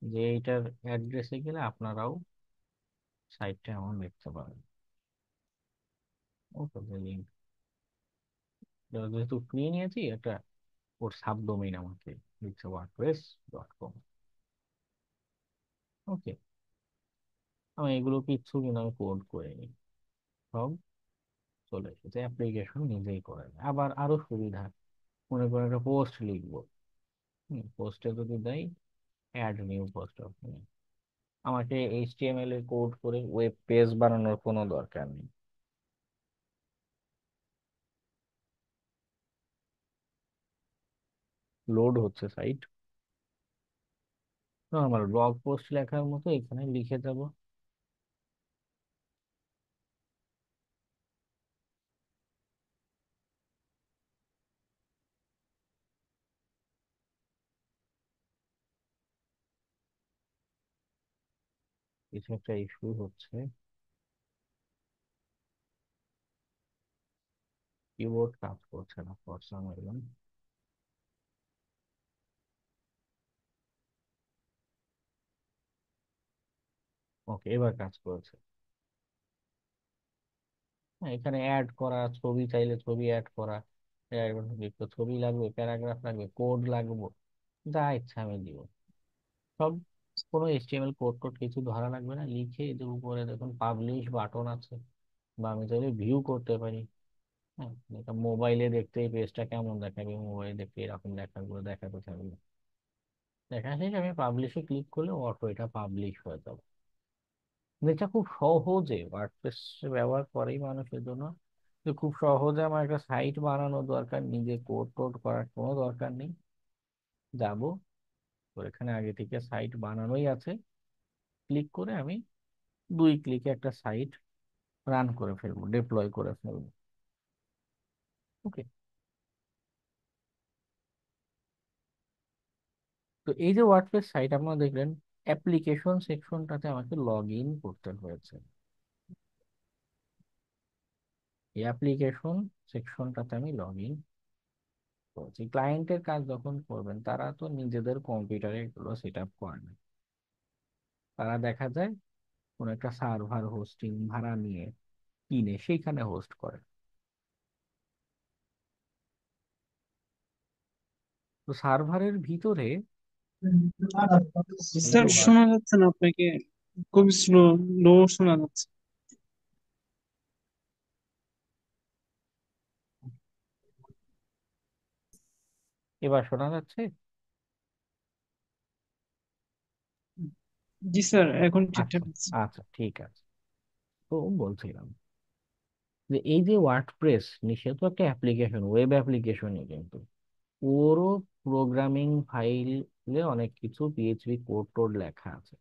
B: যে এইটার অ্যাড্রেসে গেলে আপনারাও সাইটটা এমন দেখতে পারেন। ওকে, লিঙ্ক যেহেতু ফ্রি নিয়েছি, একটা ওর সাবডোমেইন আমাকে দিচ্ছে, wordpress.com। ওকে, আমি এগুলো কিচ্ছু কিন্তু আমি কোড করে নিই, সব চলে এসেছে, অ্যাপ্লিকেশন নিজেই করে নেয়। আবার আরো সুবিধা, মনে করেন একটা পোস্ট লিখবো, পোস্টে যদি দেয়, অ্যাড নিউ পোস্ট অপশনে, আমাকে এইচটিএমএল এর কোড করে ওয়েব পেজ বানানোর কোনো দরকার নেই। লোড হচ্ছে সাইট। নর্মাল ব্লগ পোস্ট লেখার মতো এখানে লিখে যাব, কিছু একটা ইস্যু হচ্ছে, কিবোর্ড কাজ করছে না ফর সাম রিজন। ওকে, এবার কাজ করেছে। হ্যাঁ, এখানে অ্যাড করা, ছবি চাইলে ছবি অ্যাড করা, ছবি লাগবে, প্যারাগ্রাফ লাগবে, কোড লাগবে, যা ইচ্ছা আমি দিব সব। কোনো এইচটিএমএল কোড টোড কিছু ধরা লাগবে না, লিখে এদের উপরে দেখুন পাবলিশ বাটন আছে, বা আমি চাইলে ভিউ করতে পারি। হ্যাঁ, এটা মোবাইলে দেখতে এই পেজটা কেমন দেখাবে, মোবাইলে দেখতে এরকম দেখাগুলো দেখাতে থাকবে। দেখা শেষে আমি পাবলিশে ক্লিক করলে অটো এটা পাবলিশ হয়ে যাবে। এটা খুব সহজে ওয়ার্ডপ্রেস ব্যবহার করেই মানুষের জন্য, যে খুব সহজে আমার একটা সাইট বানানো দরকার, নিজে কোড টোড করার কোনো দরকার নেই। যাব, তো এখানে আগে থেকে সাইট বানানোই আছে, ক্লিক করে আমি 2 ক্লিকে একটা সাইট রান করে ফেলবো, ডিপ্লয় করে ফেলবো। ওকে, তো এই যে ওয়ার্ডপ্রেস সাইট আপনারা দেখলেন, অ্যাপ্লিকেশন সেকশনটাতে আমাকে লগ ইন করতে হয়েছে। এই অ্যাপ্লিকেশন সেকশনটাতে আমি লগ ইন করছি। ক্লায়েন্টের কাজ যখন করবেন তারা তো নিজেদের কম্পিউটারে এগুলো সেট আপ করে না, তারা দেখা যায় কোন একটা সার্ভার হোস্টিং ভাড়া নিয়ে কিনে সেইখানে হোস্ট করে। তো সার্ভারের ভিতরে এই যে
H: স্যার
B: ওয়ার্ড,
H: শোনা যাচ্ছে না আপনাকে, খুবই স্লো, লো শোনা যাচ্ছে।
B: এবার শোনা যাচ্ছে?
H: জি স্যার, এখন
B: আচ্ছা,
H: ঠিকঠাক আছে।
B: আচ্ছা, ঠিক আছে। তো বলছিলাম যে এই যে ওয়ার্ডপ্রেস সে তো একটা অ্যাপ্লিকেশন, ওয়েব অ্যাপ্লিকেশনই, কিন্তু ওরও প্রোগ্রামিং ফাইলে অনেক কিছু পিএইচপি কোড টোড লেখা আছে।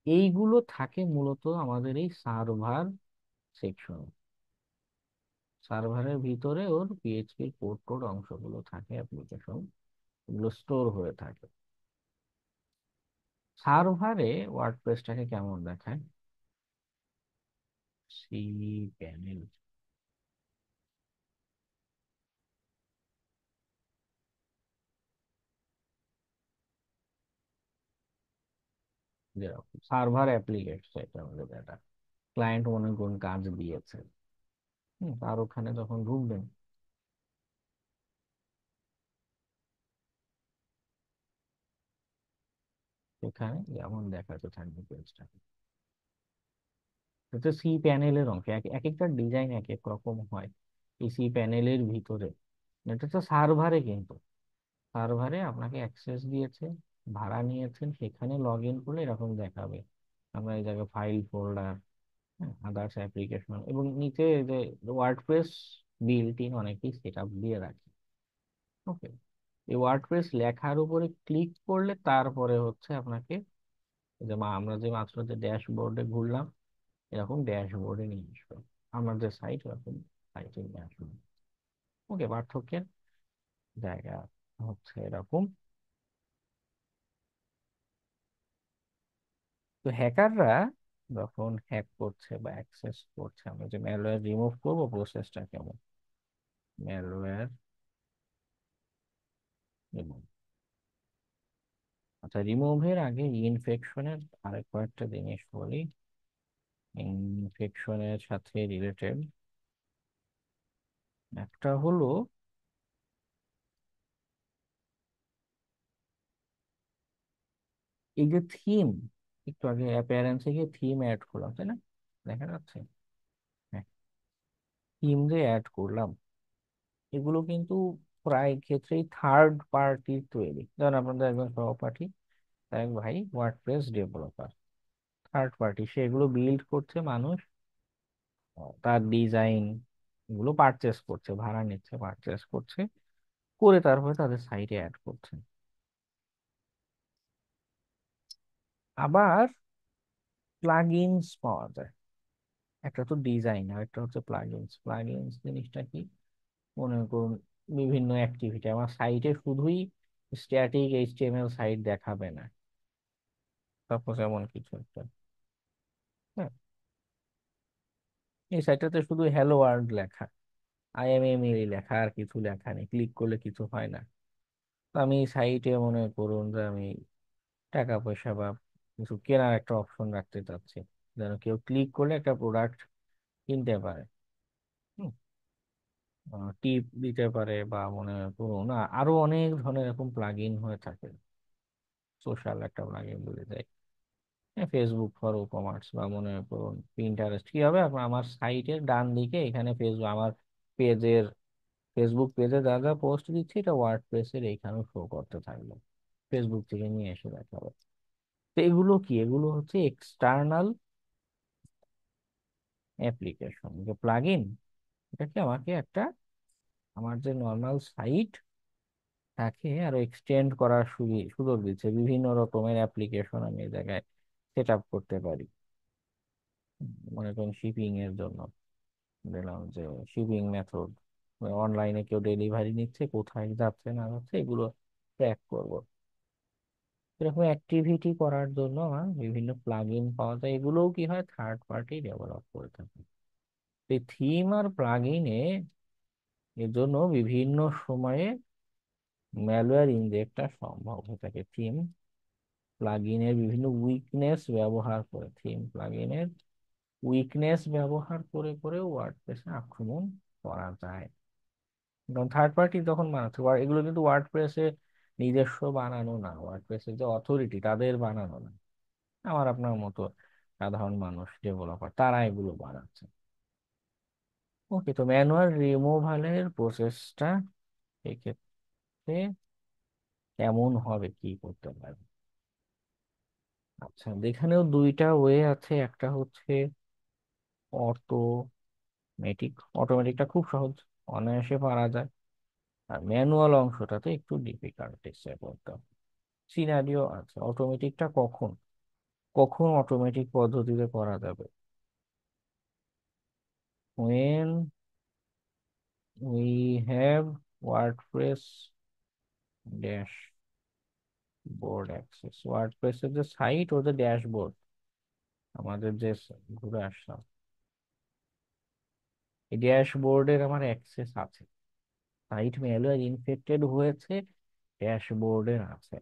B: এইগুলো থাকে মূলত আমাদের এই সার্ভার সেকশন, সার্ভারের ভিতরে ওর পিএইচপি কোড টোড অংশগুলো থাকে, অ্যাপ্লিকেশন এগুলো স্টোর হয়ে থাকে। সার্ভারে ওয়ার্ডপ্রেসটাকে কেমন দেখায়, সি প্যানেল, যেরকম সার্ভার অ্যাপ্লিকেশন, এটা আমাদের একটা ক্লায়েন্ট মনে কোন কাজ দিয়েছে। আর ওখানে যখন ঢুকবেন, সেখানে যেমন দেখাতে থাকবে পেজটা, এটা সি প্যানেলের অংশ। এক এক একটা ডিজাইন এক এক রকম হয় এই সি প্যানেলের ভিতরে। এটা তো সার্ভারে, কিন্তু সার্ভারে আপনাকে অ্যাক্সেস দিয়েছে, ভাড়া নিয়েছেন, সেখানে লগ ইন করলে এরকম দেখাবে। আমরা এই জায়গায় ফাইল ফোল্ডার, আদার্স অ্যাপ্লিকেশন, এবং নিচে যে ওয়ার্ডপ্রেস বিল্ট ইন অনেকেই সেট আপ দিয়ে রাখে। ওকে, এই ওয়ার্ডপ্রেস লেখার উপরে ক্লিক করলে তারপরে হচ্ছে আপনাকে যে আমরা যে মাত্র যে ড্যাশবোর্ডে ঘুরলাম, এরকম ড্যাশবোর্ডে নিয়ে আসবে আমাদের সাইট, এরকম সাইটে নিয়ে আসবে। ওকে, পার্থক্যের জায়গা হচ্ছে এরকম। তো হ্যাকাররা যখন হ্যাক করছে বা অ্যাক্সেস করছে, আমরা যে ম্যালওয়্যার রিমুভ করবো প্রসেসটা কেমন, ম্যালওয়্যার রিমুভ। আচ্ছা, রিমুভের আগে ইনফেকশনের আরেক কয়েকটা জিনিস বলি, ইনফেকশনের সাথে রিলেটেড। একটা হলো এই যে থিম, একটু আগে অ্যাপিয়ারেন্সে গিয়ে থিম অ্যাড করলাম, তাই না? দেখা যাচ্ছে, হ্যাঁ, থিম যে অ্যাড করলাম, এগুলো কিন্তু প্রায় ক্ষেত্রেই থার্ড পার্টি তৈরি। যেমন আপনাদের একজন সহপাঠী, তার এক ভাই ওয়ার্ডপ্রেস ডেভেলপার, থার্ড পার্টি, সেগুলো বিল্ড করছে, মানুষ তার ডিজাইন গুলো পারচেস করছে, ভাড়া নিচ্ছে, পারচেস করছে, করে তারপরে তাদের সাইটে অ্যাড করছে। আবার প্লাগইনস পাওয়া যায়, একটা তো ডিজাইন আর একটা হচ্ছে প্লাগইনস। প্লাগইনস জিনিসটা কি? মনে করুন বিভিন্ন অ্যাক্টিভিটি আমার সাইটে শুধুই স্ট্যাটিক এইচটিএমএল সাইট দেখাবে না, সাপোজ এমন কিছু একটা, হ্যাঁ, এই সাইটটাতে শুধু হ্যালো ওয়ার্ল্ড লেখা, আইএমএমএল লেখা, আর কিছু লেখা নেই, ক্লিক করলে কিছু হয় না। তো আমি সাইটে মনে করুন যে আমি টাকা পয়সা বা কিছু কেনার একটা অপশন রাখতে চাচ্ছি, যেন কেউ ক্লিক করলে একটা প্রোডাক্ট কিনতে পারে, টিপ দিতে পারে, বা মনে করুন আরো অনেক ধরনের এরকম প্লাগ ইন হয়ে থাকে। সোশ্যাল একটা প্লাগ ইন বলে যায়, ফেসবুক ফর কমার্স, বা মনে করুন পিন্টারেস্ট। কি হবে, আপনার আমার সাইটের ডান দিকে এখানে ফেসবুক, আমার পেজের, ফেসবুক পেজে যা যা পোস্ট দিচ্ছি এটা ওয়ার্ডপ্রেসের এইখানেও শো করতে থাকবে, ফেসবুক থেকে নিয়ে এসে দেখাবে। তো এগুলো কি? এগুলো হচ্ছে এক্সটার্নাল অ্যাপ্লিকেশন, যে প্লাগ ইন, এটা কি আমাকে একটা, আমার যে নর্মাল সাইট তাকে আরো এক্সটেন্ড করার সুযোগ দিচ্ছে, বিভিন্ন রকমের অ্যাপ্লিকেশন আমি এই জায়গায় সেট আপ করতে পারি। মনে করেন শিপিং এর জন্য দিলাম যে শিপিং মেথড, অনলাইনে কেউ ডেলিভারি নিচ্ছে, কোথায় যাচ্ছে না যাচ্ছে এগুলো ট্র্যাক করব। এরকম অ্যাক্টিভিটি করার জন্য আমার বিভিন্ন প্লাগ ইন পাওয়া যায়, এগুলোও কি হয়, থার্ড পার্টি ডেভেলপ করে থাকে। এই থিম আর প্লাগ ইনে এর জন্য বিভিন্ন সময়ে ম্যালওয়্যার ইনজেক্টটা সম্ভব হয়ে থাকে। থিম প্লাগইনের বিভিন্ন উইকনেস ব্যবহার করে, থিম প্লাগইনের উইকনেস ব্যবহার করে করে ওয়ার্ডপ্রেসে আক্রমণ করা যায়। কারণ থার্ড পার্টি তখন বানাচ্ছে, এগুলো কিন্তু ওয়ার্ডপ্রেসে নিজস্ব বানানো না, ওয়ার্ডপ্রেসের যে অথরিটি তাদের বানানো না, আমার আপনার মতো সাধারণ মানুষ ডেভেলপার তারা এগুলো বানাচ্ছে। ওকে, তো ম্যানুয়াল রিমুভালের প্রসেসটা এক্ষেত্রে কেমন হবে, কি করতে পারবে? আচ্ছা, এখানেও দুইটা ওয়ে আছে, একটা হচ্ছে অটোমেটিক। অটোমেটিকটা খুব সহজ, অনায়াসে পারা যায়। আর ম্যানুয়াল অংশটাতে একটু ডিফিকাল্ট চেষ্টা করতে হবে। সিনারিও আছে, অটোমেটিকটা কখন কখন অটোমেটিক পদ্ধতিতে করা যাবে? when we have WordPress dashboard access, ওয়ার্ডপ্রেসের যে সাইট ও যে ড্যাশবোর্ড, আমাদের যে ঘুরে আসলাম, এই ড্যাশবোর্ডের আমার অ্যাক্সেস আছে, সাইট ম্যালওয়্যার ইনফেক্টেড হয়েছে, ড্যাশবোর্ডের আছে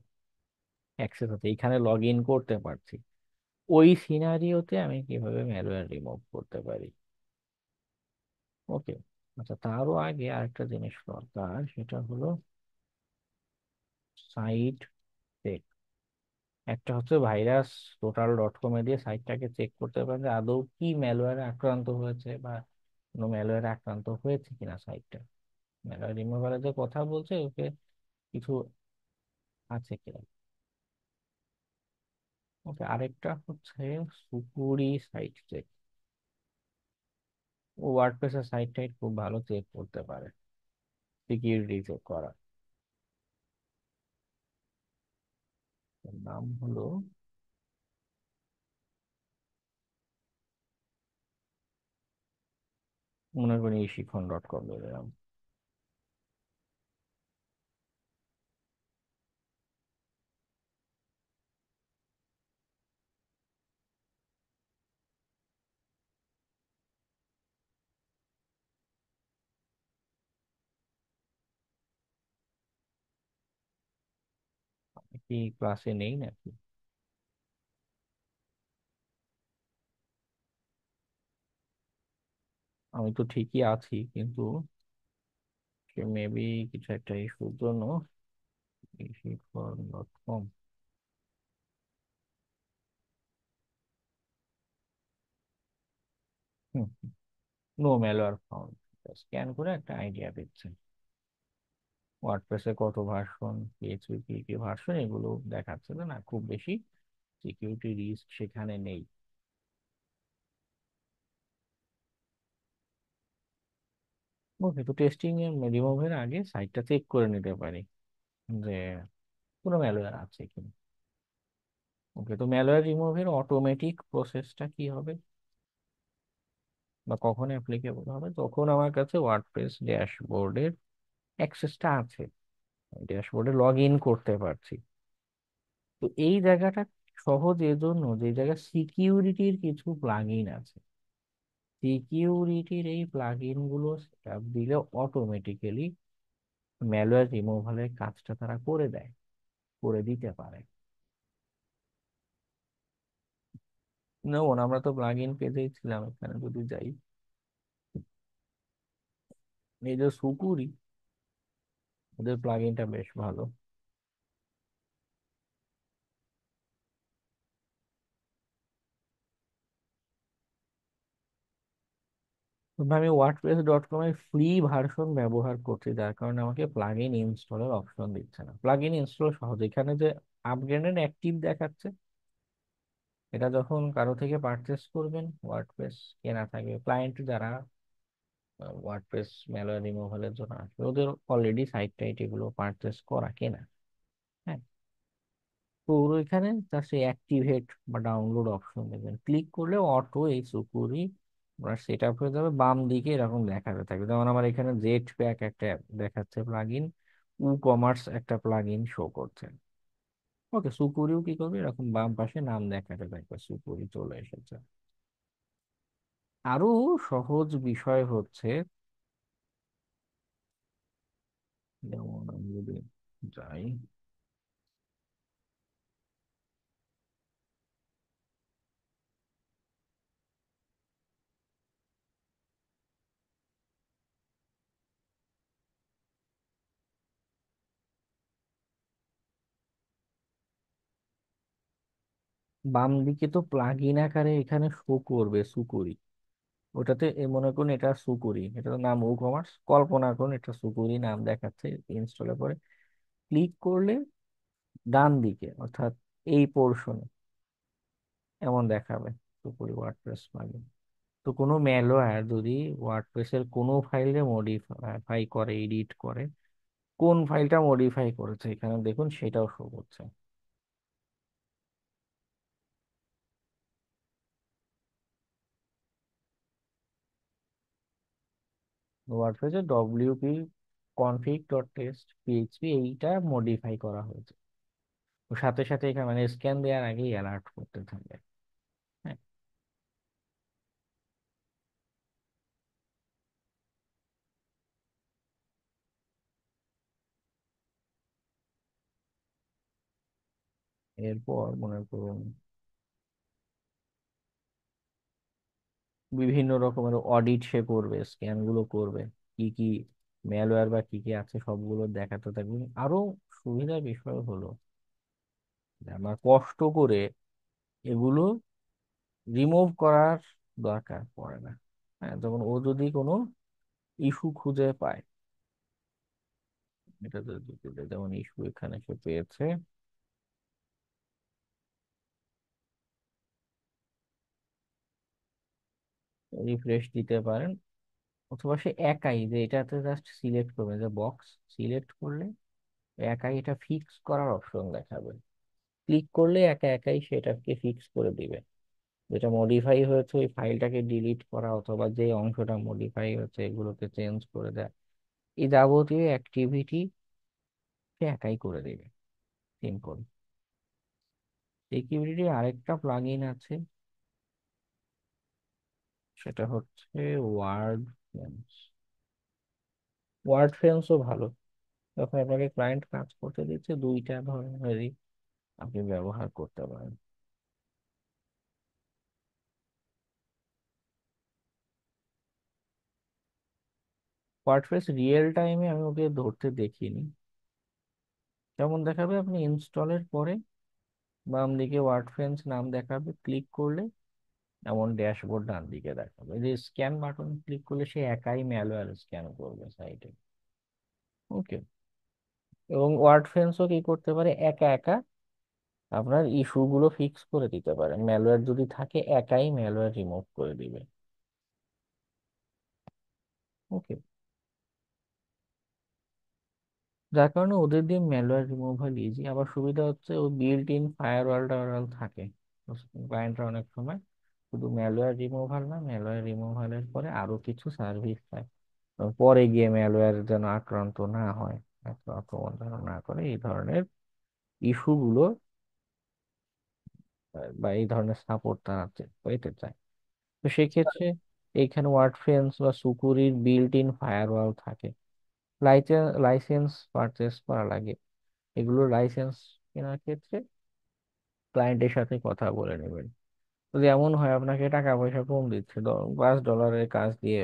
B: অ্যাক্সেস আছে, এখানে লগ ইন করতে পারছি। ওই সিনারিওতে আমি কিভাবে ম্যালওয়্যার রিমুভ করতে পারি? ওকে, আচ্ছা, তারও আগে আরেকটা জিনিস দরকার, সেটা হলো সাইট চেক। একটা হচ্ছে ভাইরাস টোটাল ডট কমে দিয়ে সাইটটাকে চেক করতে পারেন যে আদৌ কি ম্যালওয়্যারে আক্রান্ত হয়েছে, বা কোনো ম্যালওয়্যারে আক্রান্ত হয়েছে কিনা সাইটটা, ম্যালওয়্যার রিমুভারের যে কথা বলছে ওকে কিছু আছে কিনা। ওকে, আরেকটা হচ্ছে সুকুরি সাইট চেক। ও ওয়ার্ডপ্রেসের সাইট টাইট খুব ভালো চেক করতে পারে, সিকিউরিটি চেক করা। এর নাম হলো, মনে করি এই শিখন ডট কম দিলাম। কি ক্লাসে নেই নাকি? আমি তো ঠিকই আছি, কিন্তু সে মেবি কিছু একটা ইস্যুর জন্য Shikhan dot com. No malware found, scan করে একটা আইডিয়া দিচ্ছে। ওয়ার্ডপ্রেসে কত ভার্সন, পিএইচপি কি কি ভার্সন, এগুলো দেখাচ্ছে যে না খুব বেশি সিকিউরিটি রিস্ক সেখানে নেই। ওকে, তো টেস্টিং এর রিমুভের আগে সাইটটা চেক করে নিতে পারি যে কোনো ম্যালওয়্যার আছে কিনা। ওকে, তো ম্যালওয়্যার রিমুভের অটোমেটিক প্রসেসটা কি হবে বা কখন অ্যাপ্লিকেবল হবে? তখন আমার কাছে ওয়ার্ডপ্রেস ড্যাশবোর্ডের অ্যাক্সেসটা আছে, ড্যাশবোর্ডে লগ ইন করতে পারছি। তো এই জায়গাটা সহজ এজন্য যে জায়গায় সিকিউরিটির কিছু প্লাগইন আছে, সিকিউরিটির এই প্লাগইন গুলো সেটআপ দিলে অটোমেটিক্যালি ম্যালওয়্যার রিমুভালের কাজটা তারা করে দেয়, করে দিতে পারে। যেমন আমরা তো প্লাগইন পেজেই ছিলাম, এখানে যদি যাই, এই যে সুকুরি, ওদের প্লাগইনটা বেশ ভালো। তবে আমি wordpress.com এর ফ্রি ভার্সন ব্যবহার করছি, যার কারণে আমাকে প্লাগইন ইনস্টলের অপশন দিচ্ছে না। প্লাগইন ইনস্টল সহজ, এখানে যে আপগ্রেডেড অ্যাক্টিভ দেখাচ্ছে, এটা যখন কারো থেকে পারচেস করবেন, ওয়ার্ডপ্রেস কেনা থাকবে, ক্লায়েন্ট যারা ওয়ার্ডপ্রেস ম্যালওয়্যার রিমুভালের জন্য আসবে, ওদের অলরেডি সাইট টাইট এগুলো পারচেস করা কেনা। হ্যাঁ, তো ওর এখানে তার সেই অ্যাক্টিভেট বা ডাউনলোড অপশন দেবেন, ক্লিক করলে অটো এই সুকুরি আপনার সেট আপ হয়ে যাবে। বাম দিকে এরকম দেখাতে থাকবে, যেমন আমার এখানে জেট প্যাক একটা দেখাচ্ছে প্লাগইন, ই কমার্স একটা প্লাগইন শো করছে। ওকে, সুকুরিও কি করবে, এরকম বাম পাশে নাম দেখাতে থাকবে, সুকুরি চলে এসেছে। আরো সহজ বিষয় হচ্ছে, যেমন আমি যদি যাই, বাম দিকে তো প্লাগ ইন আকারে এখানে শো করবে সুকুরি, ওটাতে মনে করুন এটা সুকুরি, এটার নাম ও কমার্স, কল্পনা করুন এটা সুকুরি নাম দেখাচ্ছে। ইনস্টলের পরে ক্লিক করলে ডান দিকে অর্থাৎ এই পোর্শনে এমন দেখাবে সুকুরি ওয়ার্ডপ্রেস প্লাগইন। তো কোনো ম্যালওয়্যার যদি ওয়ার্ডপ্রেসের কোনো ফাইলে মডিফাই করে, এডিট করে, কোন ফাইলটা মডিফাই করেছে এখানে দেখুন সেটাও শো করছে। ওয়ার্ডপ্রেসে WP config dot test PHP এইটা মডিফাই করা হয়েছে, ও সাথে সাথে এখানে মানে স্ক্যান দেওয়ার আগেই অ্যালার্ট করতে থাকবে। হ্যাঁ, এরপর মনে করুন বিভিন্ন রকমের অডিট সে করবে, স্ক্যান গুলো করবে, কি কি ম্যালওয়্যার বা কি কি আছে সবগুলো দেখাতে থাকবে। আরো সুবিধার বিষয় হলো যে আমার কষ্ট করে এগুলো রিমুভ করার দরকার পড়ে না। হ্যাঁ, যেমন ও যদি কোনো ইস্যু খুঁজে পায়, এটা যদি যেমন ইস্যু এখানে সে পেয়েছে, রিফ্রেশ দিতে পারেন, অথবা সে একাই যে এটাতে জাস্ট সিলেক্ট করবে, যে বক্স সিলেক্ট করলে একাই এটা ফিক্স করার অপশন দেখাবে, ক্লিক করলে একা একাই সেটাকে ফিক্স করে দিবে। যেটা মডিফাই হয়েছে ওই ফাইলটাকে ডিলিট করা, অথবা যে অংশটা মডিফাই হয়েছে এগুলোকে চেঞ্জ করে দেয়, এই যাবতীয় অ্যাক্টিভিটি সে একাই করে দেবে, সিম্পল। সিকিউরিটি আরেকটা প্লাগইন আছে, সেটা হচ্ছে ওয়ার্ড ফ্রেমস। ওয়ার্ড ফ্রেমসও ভালো, যখন আপনাকে ক্লায়েন্ট কাজ করতে দিচ্ছে দুইটা ধরনেরই আপনি ব্যবহার করতে পারেন। ওয়ার্ডপ্রেস রিয়েল টাইমে আমি ওকে ধরতে দেখিনি, যেমন দেখাবে আপনি ইনস্টলের পরে বাম দিকে ওয়ার্ডফ্রেন্স নাম দেখাবে, ক্লিক করলে এমন ড্যাশবোর্ড ডান দিকে দেখাবে, এই যে স্ক্যান বাটন ক্লিক করলে সে একাই ম্যালওয়্যার স্ক্যান করবে সাইটে। ওকে, এবং ওয়ার্ড ফেন্সও কি করতে পারে, একা একা আপনার ইস্যু গুলো ফিক্স করে দিতে পারে। ম্যালওয়্যার যদি থাকে একাই ম্যালওয়্যার রিমুভ করে দিবে। ওকে, যার কারণে ওদের দিয়ে ম্যালওয়্যার রিমুভাল ইজি। আবার সুবিধা হচ্ছে ও বিল্ট ইন ফায়ারওয়াল টায়ারওয়াল থাকে। ক্লায়েন্টরা অনেক সময় শুধু ম্যালওয়্যার রিমুভাল না, ম্যালওয়্যার রিমুভালের পরে আরো কিছু সার্ভিস পায়। পরে গিয়ে ম্যালওয়্যার যেন আক্রান্ত না হয়, আক্রমণ যেন না করে, এই ধরনের ইস্যু গুলো বা এই ধরনের সাপোর্ট তারা পেতে চায়। তো সেক্ষেত্রে এইখানে ওয়ার্ডফ্রেন্স বা সুকুরির বিল্ট ইন ফায়ারওয়াল থাকে। লাইসেন্স পারচেস করা লাগে। এগুলো লাইসেন্স কেনার ক্ষেত্রে ক্লায়েন্টের সাথে কথা বলে নেবেন। যদি এমন হয় আপনাকে টাকা পয়সা কম দিচ্ছে, $5 কাজ দিয়ে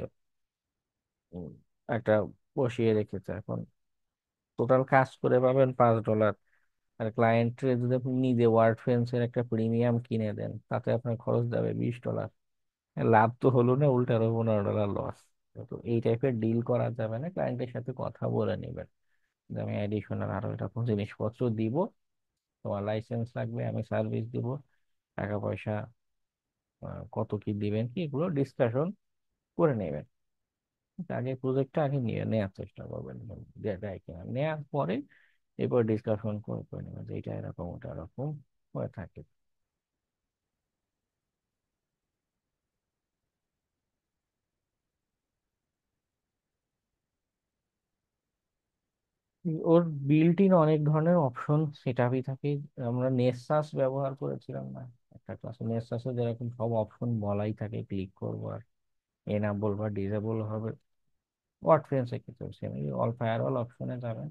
B: উম, একটা বসিয়ে রেখেছে, এখন টোটাল কাজ করে পাবেন $5, আর ক্লায়েন্টের যদি আপনি নিজে ওয়ার্ড ফ্রেন্সের একটা প্রিমিয়াম কিনে দেন, তাতে আপনার খরচ যাবে $20। লাভ তো হলো না, উল্টা আরো $15 লস। তো এই টাইপের ডিল করা যাবে না, ক্লায়েন্টের সাথে কথা বলে নেবেন যে আমি অ্যাডিশনাল আরো এরকম জিনিসপত্র দিব, তোমার লাইসেন্স লাগবে, আমি সার্ভিস দিব, টাকা পয়সা কত কি দিবেন কি, এগুলো ডিসকাশন করে নেবেন। আগে প্রজেক্টটা আগে নিয়ে নেওয়ার চেষ্টা করবেন, দেয় কিনা, নেওয়ার পরে এরপর ডিসকাশন করে করে নেবেন যে এটা এরকম ওটা এরকম হয়ে থাকে। ওর বিল্ট ইন অনেক ধরনের অপশন সেটআপই থাকে। আমরা নেসাস ব্যবহার করেছিলাম না একটা ক্লাসে, নেসাসে যেরকম সব অপশন বলাই থাকে, ক্লিক করবো আর এনাবল বা ডিসেবল হবে। ওয়ার্ড ফ্রেন্ডস ক্ষেত্রে সেম, অল ফায়ার অল অপশনে যাবেন,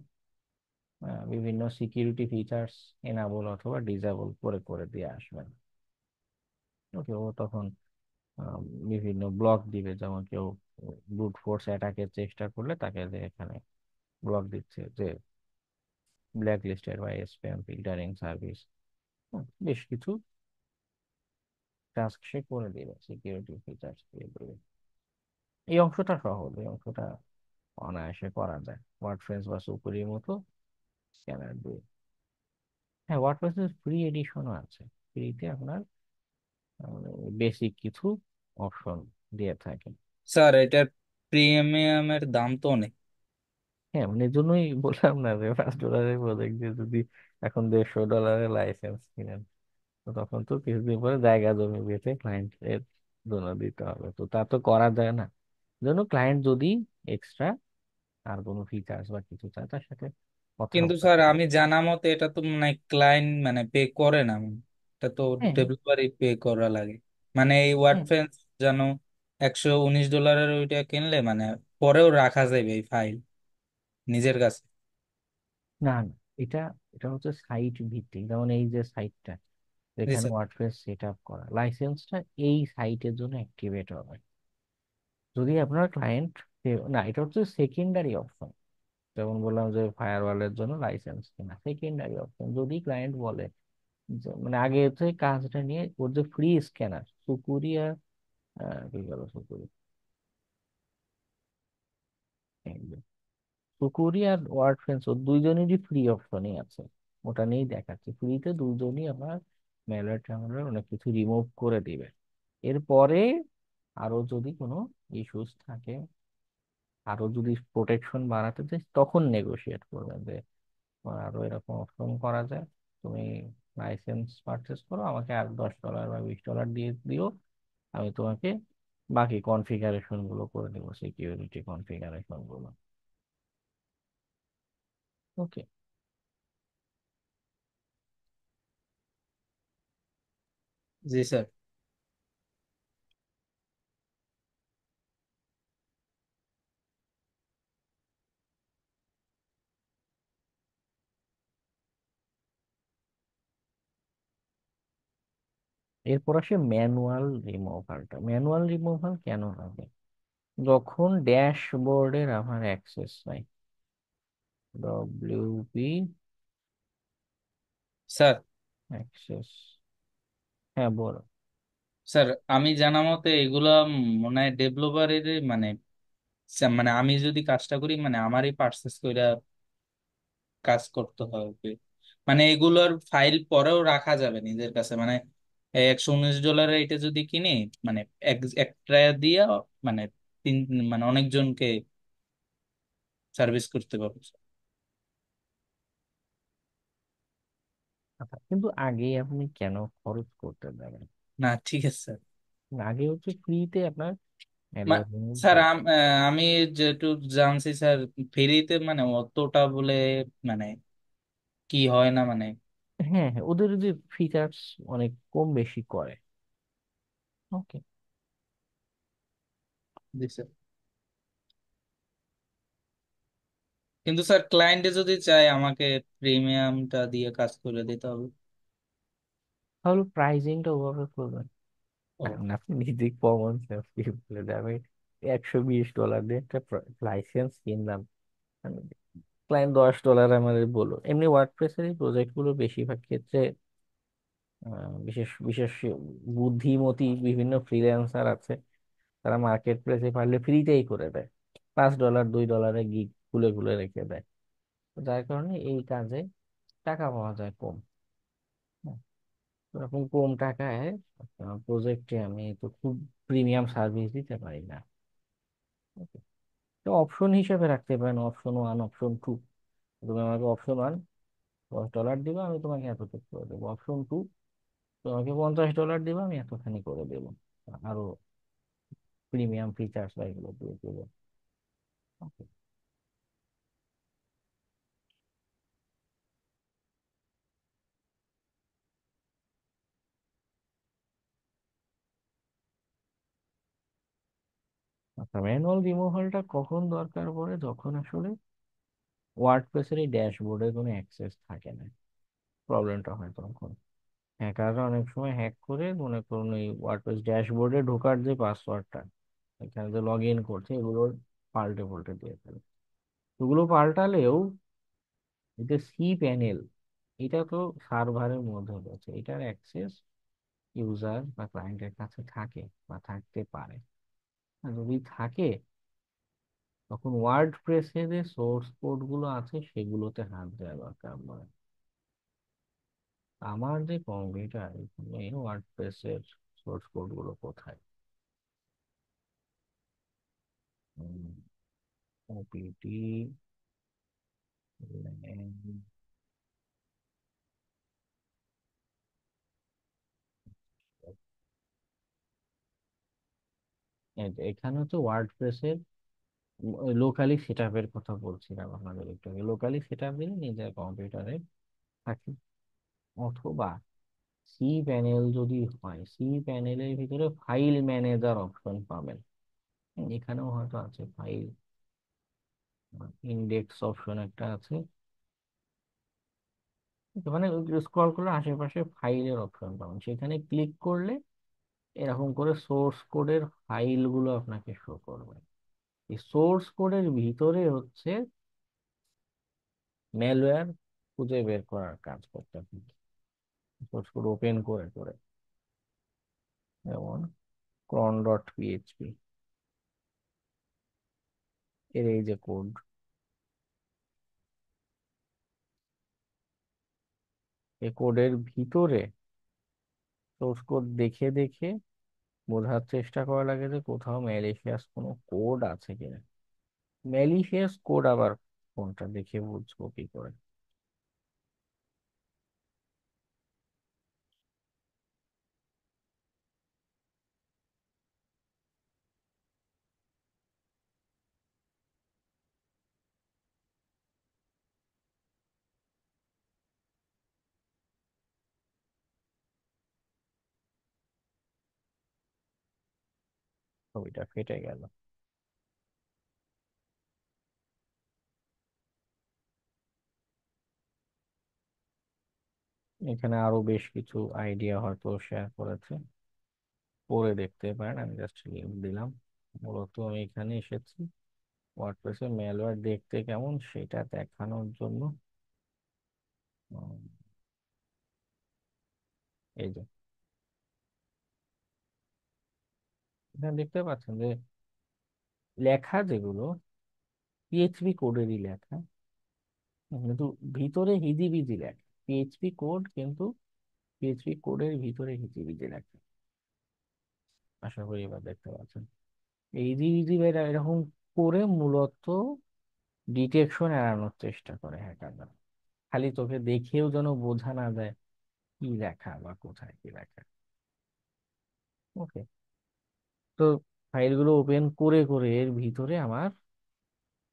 B: বিভিন্ন সিকিউরিটি ফিচার্স এনাবল অথবা ডিসেবল করে করে দিয়ে আসবেন। ওকে, ও তখন আহ, বিভিন্ন ব্লক দিবে, যেমন কেউ ব্রুট ফোর্স অ্যাটাকের চেষ্টা করলে তাকে যে এখানে ব্লক দিচ্ছে যে ব্ল্যাক লিস্টেড বা স্প্যাম ফিল্টারিং সার্ভিস, বেশ কিছু টাস্ক সে করে দিবে, সিকিউরিটি ফিচার্স দিয়ে দিবে। এই অংশটা সহজ, এই অংশটা অনায়াসে করা যায় ওয়ার্ডপ্রেস বা সুপুরির মতো স্ক্যানার দিয়ে। হ্যাঁ, ওয়ার্ডপ্রেসের ফ্রি এডিশনও আছে। ফ্রিতে আপনার বেসিক কিছু অপশন দিয়ে থাকে।
C: স্যার এটার প্রিমিয়ামের দাম তো অনেক।
B: হ্যাঁ, মানে এই জন্যই বললাম না যে $5 প্রজেক্ট দিয়ে যদি এখন $150 লাইসেন্স কিনেন, তো তখন তো কিছুদিন পরে জায়গা জমি বেচে ক্লায়েন্টের জন্য দিতে হবে, তো তা তো করা যায় না। জন্য ক্লায়েন্ট যদি এক্সট্রা আর কোনো ফিচার্স বা কিছু চায়, তার সাথে
C: কিন্তু
B: কথাবার্তা
C: স্যার
B: বলে।
C: আমি জানা মতে এটা তো মানে ক্লায়েন্ট মানে পে করে না, এটা তো
B: হ্যাঁ,
C: ডেভেলপারই পে করা লাগে। মানে এই ওয়ার্ড
B: হ্যাঁ,
C: ফেন্স জানো, $119 ওইটা কিনলে মানে পরেও রাখা যাবে এই ফাইল নিজের কাছে।
B: না না, এটা এটা হচ্ছে সাইট ভিত্তিক। যেমন এই যে সাইটটা
C: জি
B: যেখানে
C: স্যার।
B: ওয়ার্ডপ্রেস সেট আপ করা, লাইসেন্সটা এই সাইটের জন্য অ্যাক্টিভেট হবে। যদি আপনার ক্লায়েন্ট, না, এটা হচ্ছে সেকেন্ডারি অপশন। যেমন বললাম যে ফায়ারওয়ালের জন্য লাইসেন্স কিনা সেকেন্ডারি অপশন, যদি ক্লায়েন্ট বলে মানে আগে হচ্ছে কাজটা নিয়ে ওর যে ফ্রি স্ক্যানার সুকুরি আর কি বলো সুকুরি, সুকুরি আর ওয়ার্ড ফ্রেন্স, ও দুইজনেরই ফ্রি অপশনই আছে। ওটা নিয়েই দেখাচ্ছে, ফ্রিতে দুইজনই আপনার ম্যালওয়্যার ট্যালওয়্যার অনেক কিছু রিমুভ করে দিবে। এরপরে আরো যদি কোনো ইস্যুস থাকে, আরো যদি প্রোটেকশন বাড়াতে চাই, তখন নেগোশিয়েট করবেন যে আরো এরকম অপশন করা যায়, তুমি লাইসেন্স পারচেস করো, আমাকে আর $10 বা $20 দিয়ে দিও, আমি তোমাকে বাকি কনফিগারেশন গুলো করে দেবো, সিকিউরিটি কনফিগারেশন গুলো। ওকে,
C: জি স্যার।
B: এরপর আসে ম্যানুয়াল রিমুভালটা। ম্যানুয়াল রিমুভাল কেন হবে? যখন ড্যাশবোর্ডের আমার অ্যাক্সেস নাই, ডব্লিউপি
C: স্যার,
B: অ্যাক্সেস, হ্যাঁ বলো।
C: স্যার আমি জানা মতে এগুলা মনে হয় ডেভেলপারের মানে মানে আমি যদি কাজটা করি মানে আমারই পার্সেস করে কাজ করতে হবে। মানে এগুলোর ফাইল পরেও রাখা যাবে নিজের কাছে, মানে $119 এটা যদি কিনি, মানে একটা দিয়া মানে তিন, মানে অনেকজনকে সার্ভিস করতে পারবো।
B: আচ্ছা, কিন্তু আগে আপনি কেন খরচ করতে যাবেন?
C: না ঠিক আছে স্যার।
B: আগে হচ্ছে ফ্রিতে আপনার
C: মা-
B: ম্যালওয়্যার রিমুভ
C: স্যার
B: হয়ে।
C: আমি যেটুকু জানছি স্যার, ফ্রিতে মানে অতটা বলে মানে কি হয় না মানে।
B: হ্যাঁ হ্যাঁ, ওদের যে ফিচার্স অনেক কম বেশি করে। ওকে।
C: জি স্যার। কিন্তু স্যার ক্লায়েন্টে যদি চায় আমাকে প্রিমিয়ামটা দিয়ে কাজ করে দিতে হবে।
B: তাহলে প্রাইজিংটা ওভাবে করবেন।
C: ও
B: এখন আপনি নিজে কমন সেন্স কি বলে যাবে, $120 দিয়ে একটা লাইসেন্স কিনলাম, ক্লায়েন্ট $10 আমাদের বললো। এমনি ওয়ার্ডপ্রেসের এই প্রজেক্ট গুলো বেশিরভাগ ক্ষেত্রে বিশেষ বিশেষ বুদ্ধিমতী বিভিন্ন ফ্রিল্যান্সার আছে, তারা মার্কেট প্লেসে পারলে ফ্রিতেই করে দেয়, $5 $2 গিগ খুলে খুলে রেখে দেয়। তো যার কারণে এই কাজে টাকা পাওয়া যায় কম। হ্যাঁ, তো এরকম কম টাকায় প্রজেক্টে আমি তো খুব প্রিমিয়াম সার্ভিস দিতে পারি না। Okay? তো অপশন হিসেবে রাখতে পারেন, অপশন 1 অপশন 2। তুমি আমাকে অপশন 1 $10 দিবা, আমি তোমাকে এতটুকু করে দেবো। অপশন 2 তোমাকে $50 দিবা, আমি এতখানি করে দেবো, আরো প্রিমিয়াম ফিচার্স বা এগুলো দিয়ে দেবো। Okay? আচ্ছা, ম্যানুয়াল রিমুভালটা কখন দরকার পড়ে? যখন আসলে ওয়ার্ডপ্রেসের এই ড্যাশবোর্ডে কোনো অ্যাক্সেস থাকে না, প্রবলেমটা হয় তখন। হ্যাকাররা অনেক সময় হ্যাক করে, মনে করুন এই ওয়ার্ডপ্রেস ড্যাশবোর্ডে ঢোকার যে পাসওয়ার্ডটা, এখানে যে লগ ইন করছে, এগুলো পাল্টে পাল্টে দিয়ে ফেলে। এগুলো পাল্টালেও এই যে সি প্যানেল, এটা তো সার্ভারের মধ্যে রয়েছে, এটার অ্যাক্সেস ইউজার বা ক্লায়েন্টের কাছে থাকে বা থাকতে পারে। আর যদি থাকে, তখন ওয়ার্ড প্রেসে যে সোর্স কোড গুলো আছে সেগুলোতে হাত দেওয়া দরকার পড়ে। আমার যে কম্পিউটার, এখানে ওয়ার্ড প্রেসের সোর্স কোড গুলো কোথায়? ওপিটি এখানে হচ্ছে ওয়ার্ড প্রেসের লোকালি সেট আপের কথা বলছিলাম আপনাদের একটু আগে। লোকালি সেট আপ দিলে নিজের কম্পিউটারে থাকে, অথবা সি প্যানেল যদি হয়, সি প্যানেলের ভিতরে ফাইল ম্যানেজার অপশন পাবেন। এখানেও হয়তো আছে ফাইল ইন্ডেক্স অপশন একটা আছে। মানে স্ক্রল করলে আশেপাশে ফাইলের অপশন পাবেন, সেখানে ক্লিক করলে এরকম করে সোর্স কোডের ফাইলগুলো আপনাকে শো করবে। এই সোর্স কোডের ভিতরে হচ্ছে ম্যালওয়্যার খুঁজে বের করার কাজ করতে হবে, সোর্স কোড ওপেন করে করে। যেমন cron.php এর এই যে কোড, এই কোডের ভিতরে সোর্স কোড দেখে দেখে বোঝার চেষ্টা করা লাগে যে কোথাও ম্যালিশিয়াস কোনো কোড আছে কিনা। ম্যালিশিয়াস কোড আবার কোনটা দেখে বুঝবো কি করে? ছবিটা ফেটে গেল। এখানে আরো বেশ কিছু আইডিয়া হয়তো শেয়ার করেছে, পরে দেখতে পারেন। আমি জাস্ট লিঙ্ক দিলাম। মূলত আমি এখানে এসেছি ওয়ার্ডপ্রেসে ম্যালওয়্যার দেখতে কেমন সেটা দেখানোর জন্য। উম, এই যে এখানে দেখতে পাচ্ছেন যে লেখা যেগুলো পিএইচপি কোডেরই লেখা, কিন্তু ভিতরে হিজিবিজি লেখা, পিএইচপি কোড কিন্তু পিএইচপি কোডের ভিতরে হিজিবিজি লেখা। আশা করি এবার দেখতে পাচ্ছেন। এই হিজিবিজি এরকম করে মূলত ডিটেকশন এড়ানোর চেষ্টা করে হ্যাকাররা, খালি চোখে দেখেও যেন বোঝা না যায় কি লেখা বা কোথায় কি লেখা। ওকে, তো ফাইলগুলো ওপেন করে করে এর ভিতরে আমার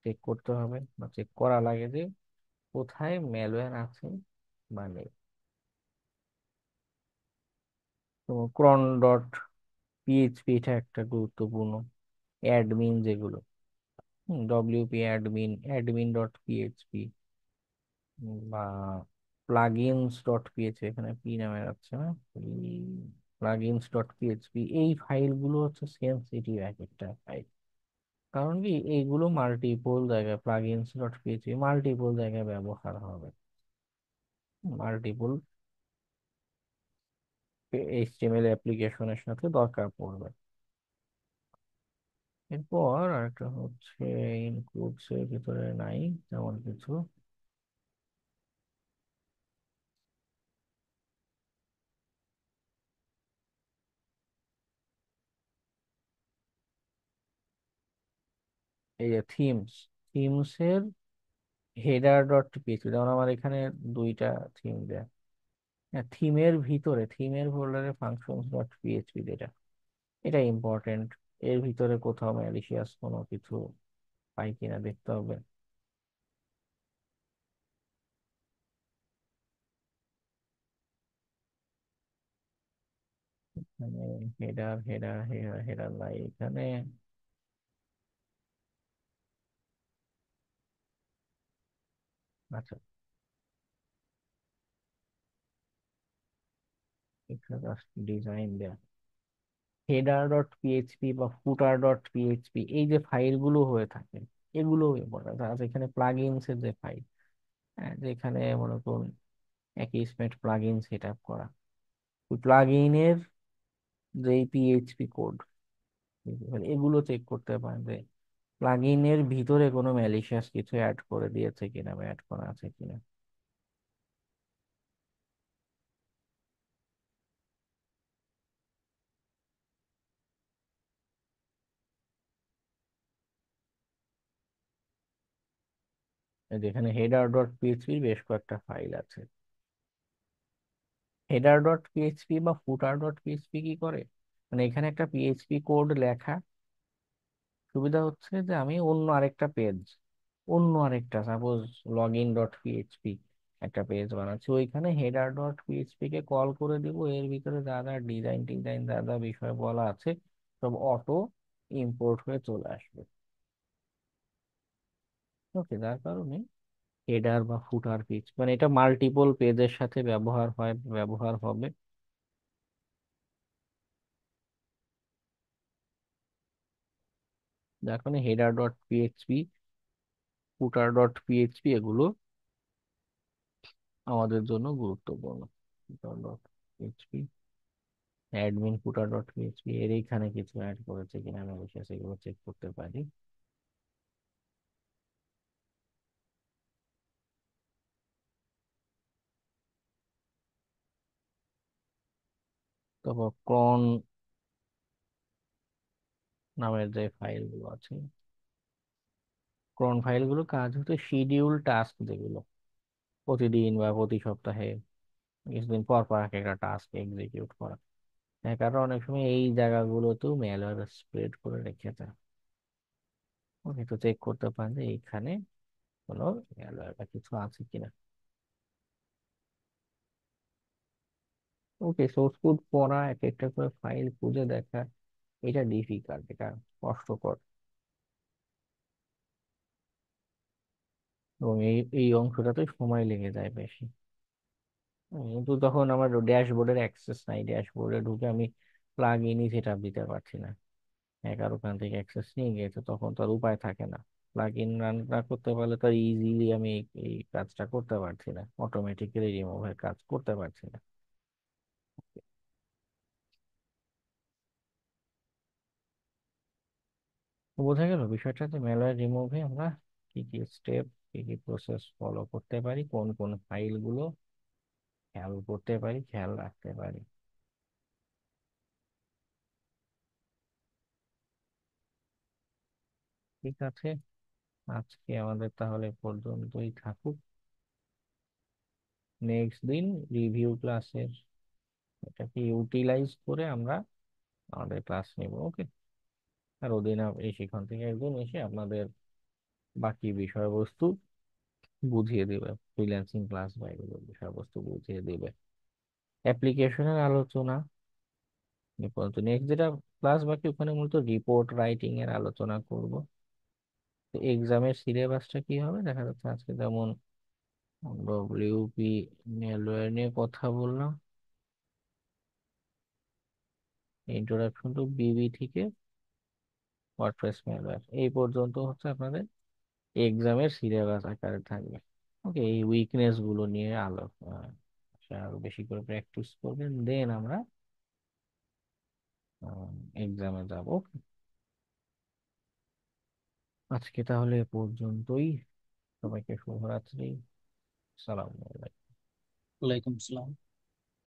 B: চেক করতে হবে বা চেক করা লাগে যে কোথায় ম্যালওয়্যার আছে বা নেই। তো ক্রন ডট পিএইচপি এটা একটা গুরুত্বপূর্ণ, অ্যাডমিন যেগুলো, WP admin, admin dot PHP বা প্লাগইনস ডট পিএইচপি, এখানে পি নামে যাচ্ছে না, প্লাগইনস ডট পিএইচপি, এই ফাইলগুলো হচ্ছে সেন্সিটিভ এক একটা ফাইল। কারণ কি এইগুলো মাল্টিপল জায়গায়, প্লাগইনস ডট পিএইচপি মাল্টিপল জায়গায় ব্যবহার হবে, মাল্টিপল এইচটিএমএল অ্যাপ্লিকেশনের সাথে দরকার পড়বে। এরপর আরেকটা হচ্ছে ইনক্লুডস এর ভিতরে নাই তেমন কিছু। এই যে থিমস, থিমস এর হেডার ডট পিএইচপি, যেমন আমার এখানে দুইটা থিম দেয়া, হ্যাঁ থিমের ভিতরে থিমের ফোল্ডারে ফাংশনস ডট পিএইচপি যেটা, এটা ইম্পর্টেন্ট। এর ভিতরে কোথাও ম্যালিশিয়াস কোনো কিছু পাই কিনা দেখতে হবে। মানে হেডার হেডার হেডার হেডার নাই এখানে। আচ্ছা, এটা জাস্ট ডিজাইন দেয়া, হেডার ডট পিএইচপি বা ফুটার ডট পিএইচপি এই যে ফাইলগুলো হয়ে থাকে এগুলো ইম্পর্টেন্ট। আর এখানে প্লাগইনস এর যে ফাইল, হ্যাঁ যেখানে মনে করুন অ্যাকিসমেট প্লাগইন সেট আপ করা, ওই প্লাগইনের যে পিএইচপি কোড, এগুলো চেক করতে পারেন যে প্লাগইনের ভিতরে কোনো ম্যালিশিয়াস কিছু অ্যাড করে দিয়েছে কিনা বা অ্যাড করা আছে কিনা। এই যেখানে হেডার ডট পিএইচপি বেশ কয়েকটা ফাইল আছে। হেডার ডট পিএইচপি বা ফুটার ডট পিএইচপি কি করে, মানে এখানে একটা পিএইচপি কোড লেখা, সুবিধা হচ্ছে যে আমি অন্য আরেকটা পেজ, অন্য আরেকটা suppose log in dot PHP একটা পেজ বানাচ্ছি, ওইখানে হেডার ডট পিএইচপি কে কল করে দিব, এর ভিতরে যা যা ডিজাইন টিজাইন যা যা বিষয় বলা আছে সব অটো ইম্পোর্ট হয়ে চলে আসবে। ওকে, যার কারণে হেডার বা ফুটার পেজ মানে এটা মাল্টিপল পেজের সাথে ব্যবহার হয়, ব্যবহার হবে। যার কারণে হেডার ডট পিএইচপি, ফুটার ডট পিএইচপি এগুলো আমাদের জন্য গুরুত্বপূর্ণ। ফুটার ডট পিএইচপি, অ্যাডমিন ফুটার ডট পিএইচপি এর এইখানে কিছু অ্যাড করেছে কিনা আমি অবশ্যই সেগুলো চেক করতে পারি। তারপর ক্রন নামের যে ফাইলগুলো আছে, ক্রন ফাইলগুলো কাজ হচ্ছে শিডিউল টাস্ক, যেগুলো প্রতিদিন বা প্রতি সপ্তাহে কিছুদিন পর পর এক একটা টাস্ক এক্সিকিউট করা। হ্যাঁ, কারণ অনেক সময় এই জায়গাগুলোতেও ম্যালওয়্যার স্প্রেড করে রেখেছে। ওকে, তো চেক করতে পারেন যে এইখানে কোনো ম্যালওয়্যার বা কিছু আছে কিনা। ওকে, সোর্স কোড পড়া, এক একটা করে ফাইল খুঁজে দেখা, এটা ডিফিকাল্ট, এটা কষ্টকর, এবং এই অংশটাতে সময় লেগে যায় বেশি। কিন্তু তখন আমার ড্যাশবোর্ডের অ্যাক্সেস নাই, ড্যাশবোর্ডে ঢুকে আমি প্লাগ ইনই সেটা দিতে পারছি না, হ্যাকার ওখান থেকে অ্যাক্সেস নিয়ে গেছে, তখন তো আর উপায় থাকে না। প্লাগ ইন রান না করতে পারলে তো ইজিলি আমি এই কাজটা করতে পারছি না, অটোমেটিক্যালি রিমুভের কাজ করতে পারছি না। তো বোঝা গেল বিষয়টা, যে ম্যালওয়্যার রিমুভে আমরা কি কি স্টেপ, কি কি প্রসেস ফলো করতে পারি, কোন কোন ফাইলগুলো খেয়াল করতে পারি, খেয়াল রাখতে পারি। ঠিক আছে, আজকে আমাদের তাহলে পর্যন্তই থাকুক। নেক্সট দিন রিভিউ ক্লাসের এটাকে ইউটিলাইজ করে আমরা আমাদের ক্লাস নেব, ওকে? আর ওদিন এই সেখান থেকে একজন এসে আপনাদের বাকি বিষয়বস্তু বুঝিয়ে দেবে, ফ্রিল্যান্সিং ক্লাস বা এগুলোর বিষয়বস্তু বুঝিয়ে দেবে। অ্যাপ্লিকেশনের আলোচনা নেক্সট যেটা ক্লাস বাকি, ওখানে মূলত রিপোর্ট রাইটিং এর আলোচনা করব। তো এক্সামের সিলেবাসটা কি হবে দেখা যাচ্ছে, আজকে যেমন ডব্লিউপি ম্যালওয়্যার নিয়ে কথা বললাম, ইন্ট্রোডাকশন টু বিবি থেকে ওয়ার্ডপ্রেস ম্যালওয়্যার, এই পর্যন্ত হচ্ছে আপনাদের এক্সামের সিলেবাস আকারে থাকবে। ওকে, এই উইকনেস গুলো নিয়ে আরো বেশি করে প্র্যাকটিস করবেন, দেন আমরা এক্সামে যাব। আজকে তাহলে এ পর্যন্তই, সবাইকে শুভরাত্রি, সালাম আলাইকুম।
C: ওয়ালাইকুম আসসালাম।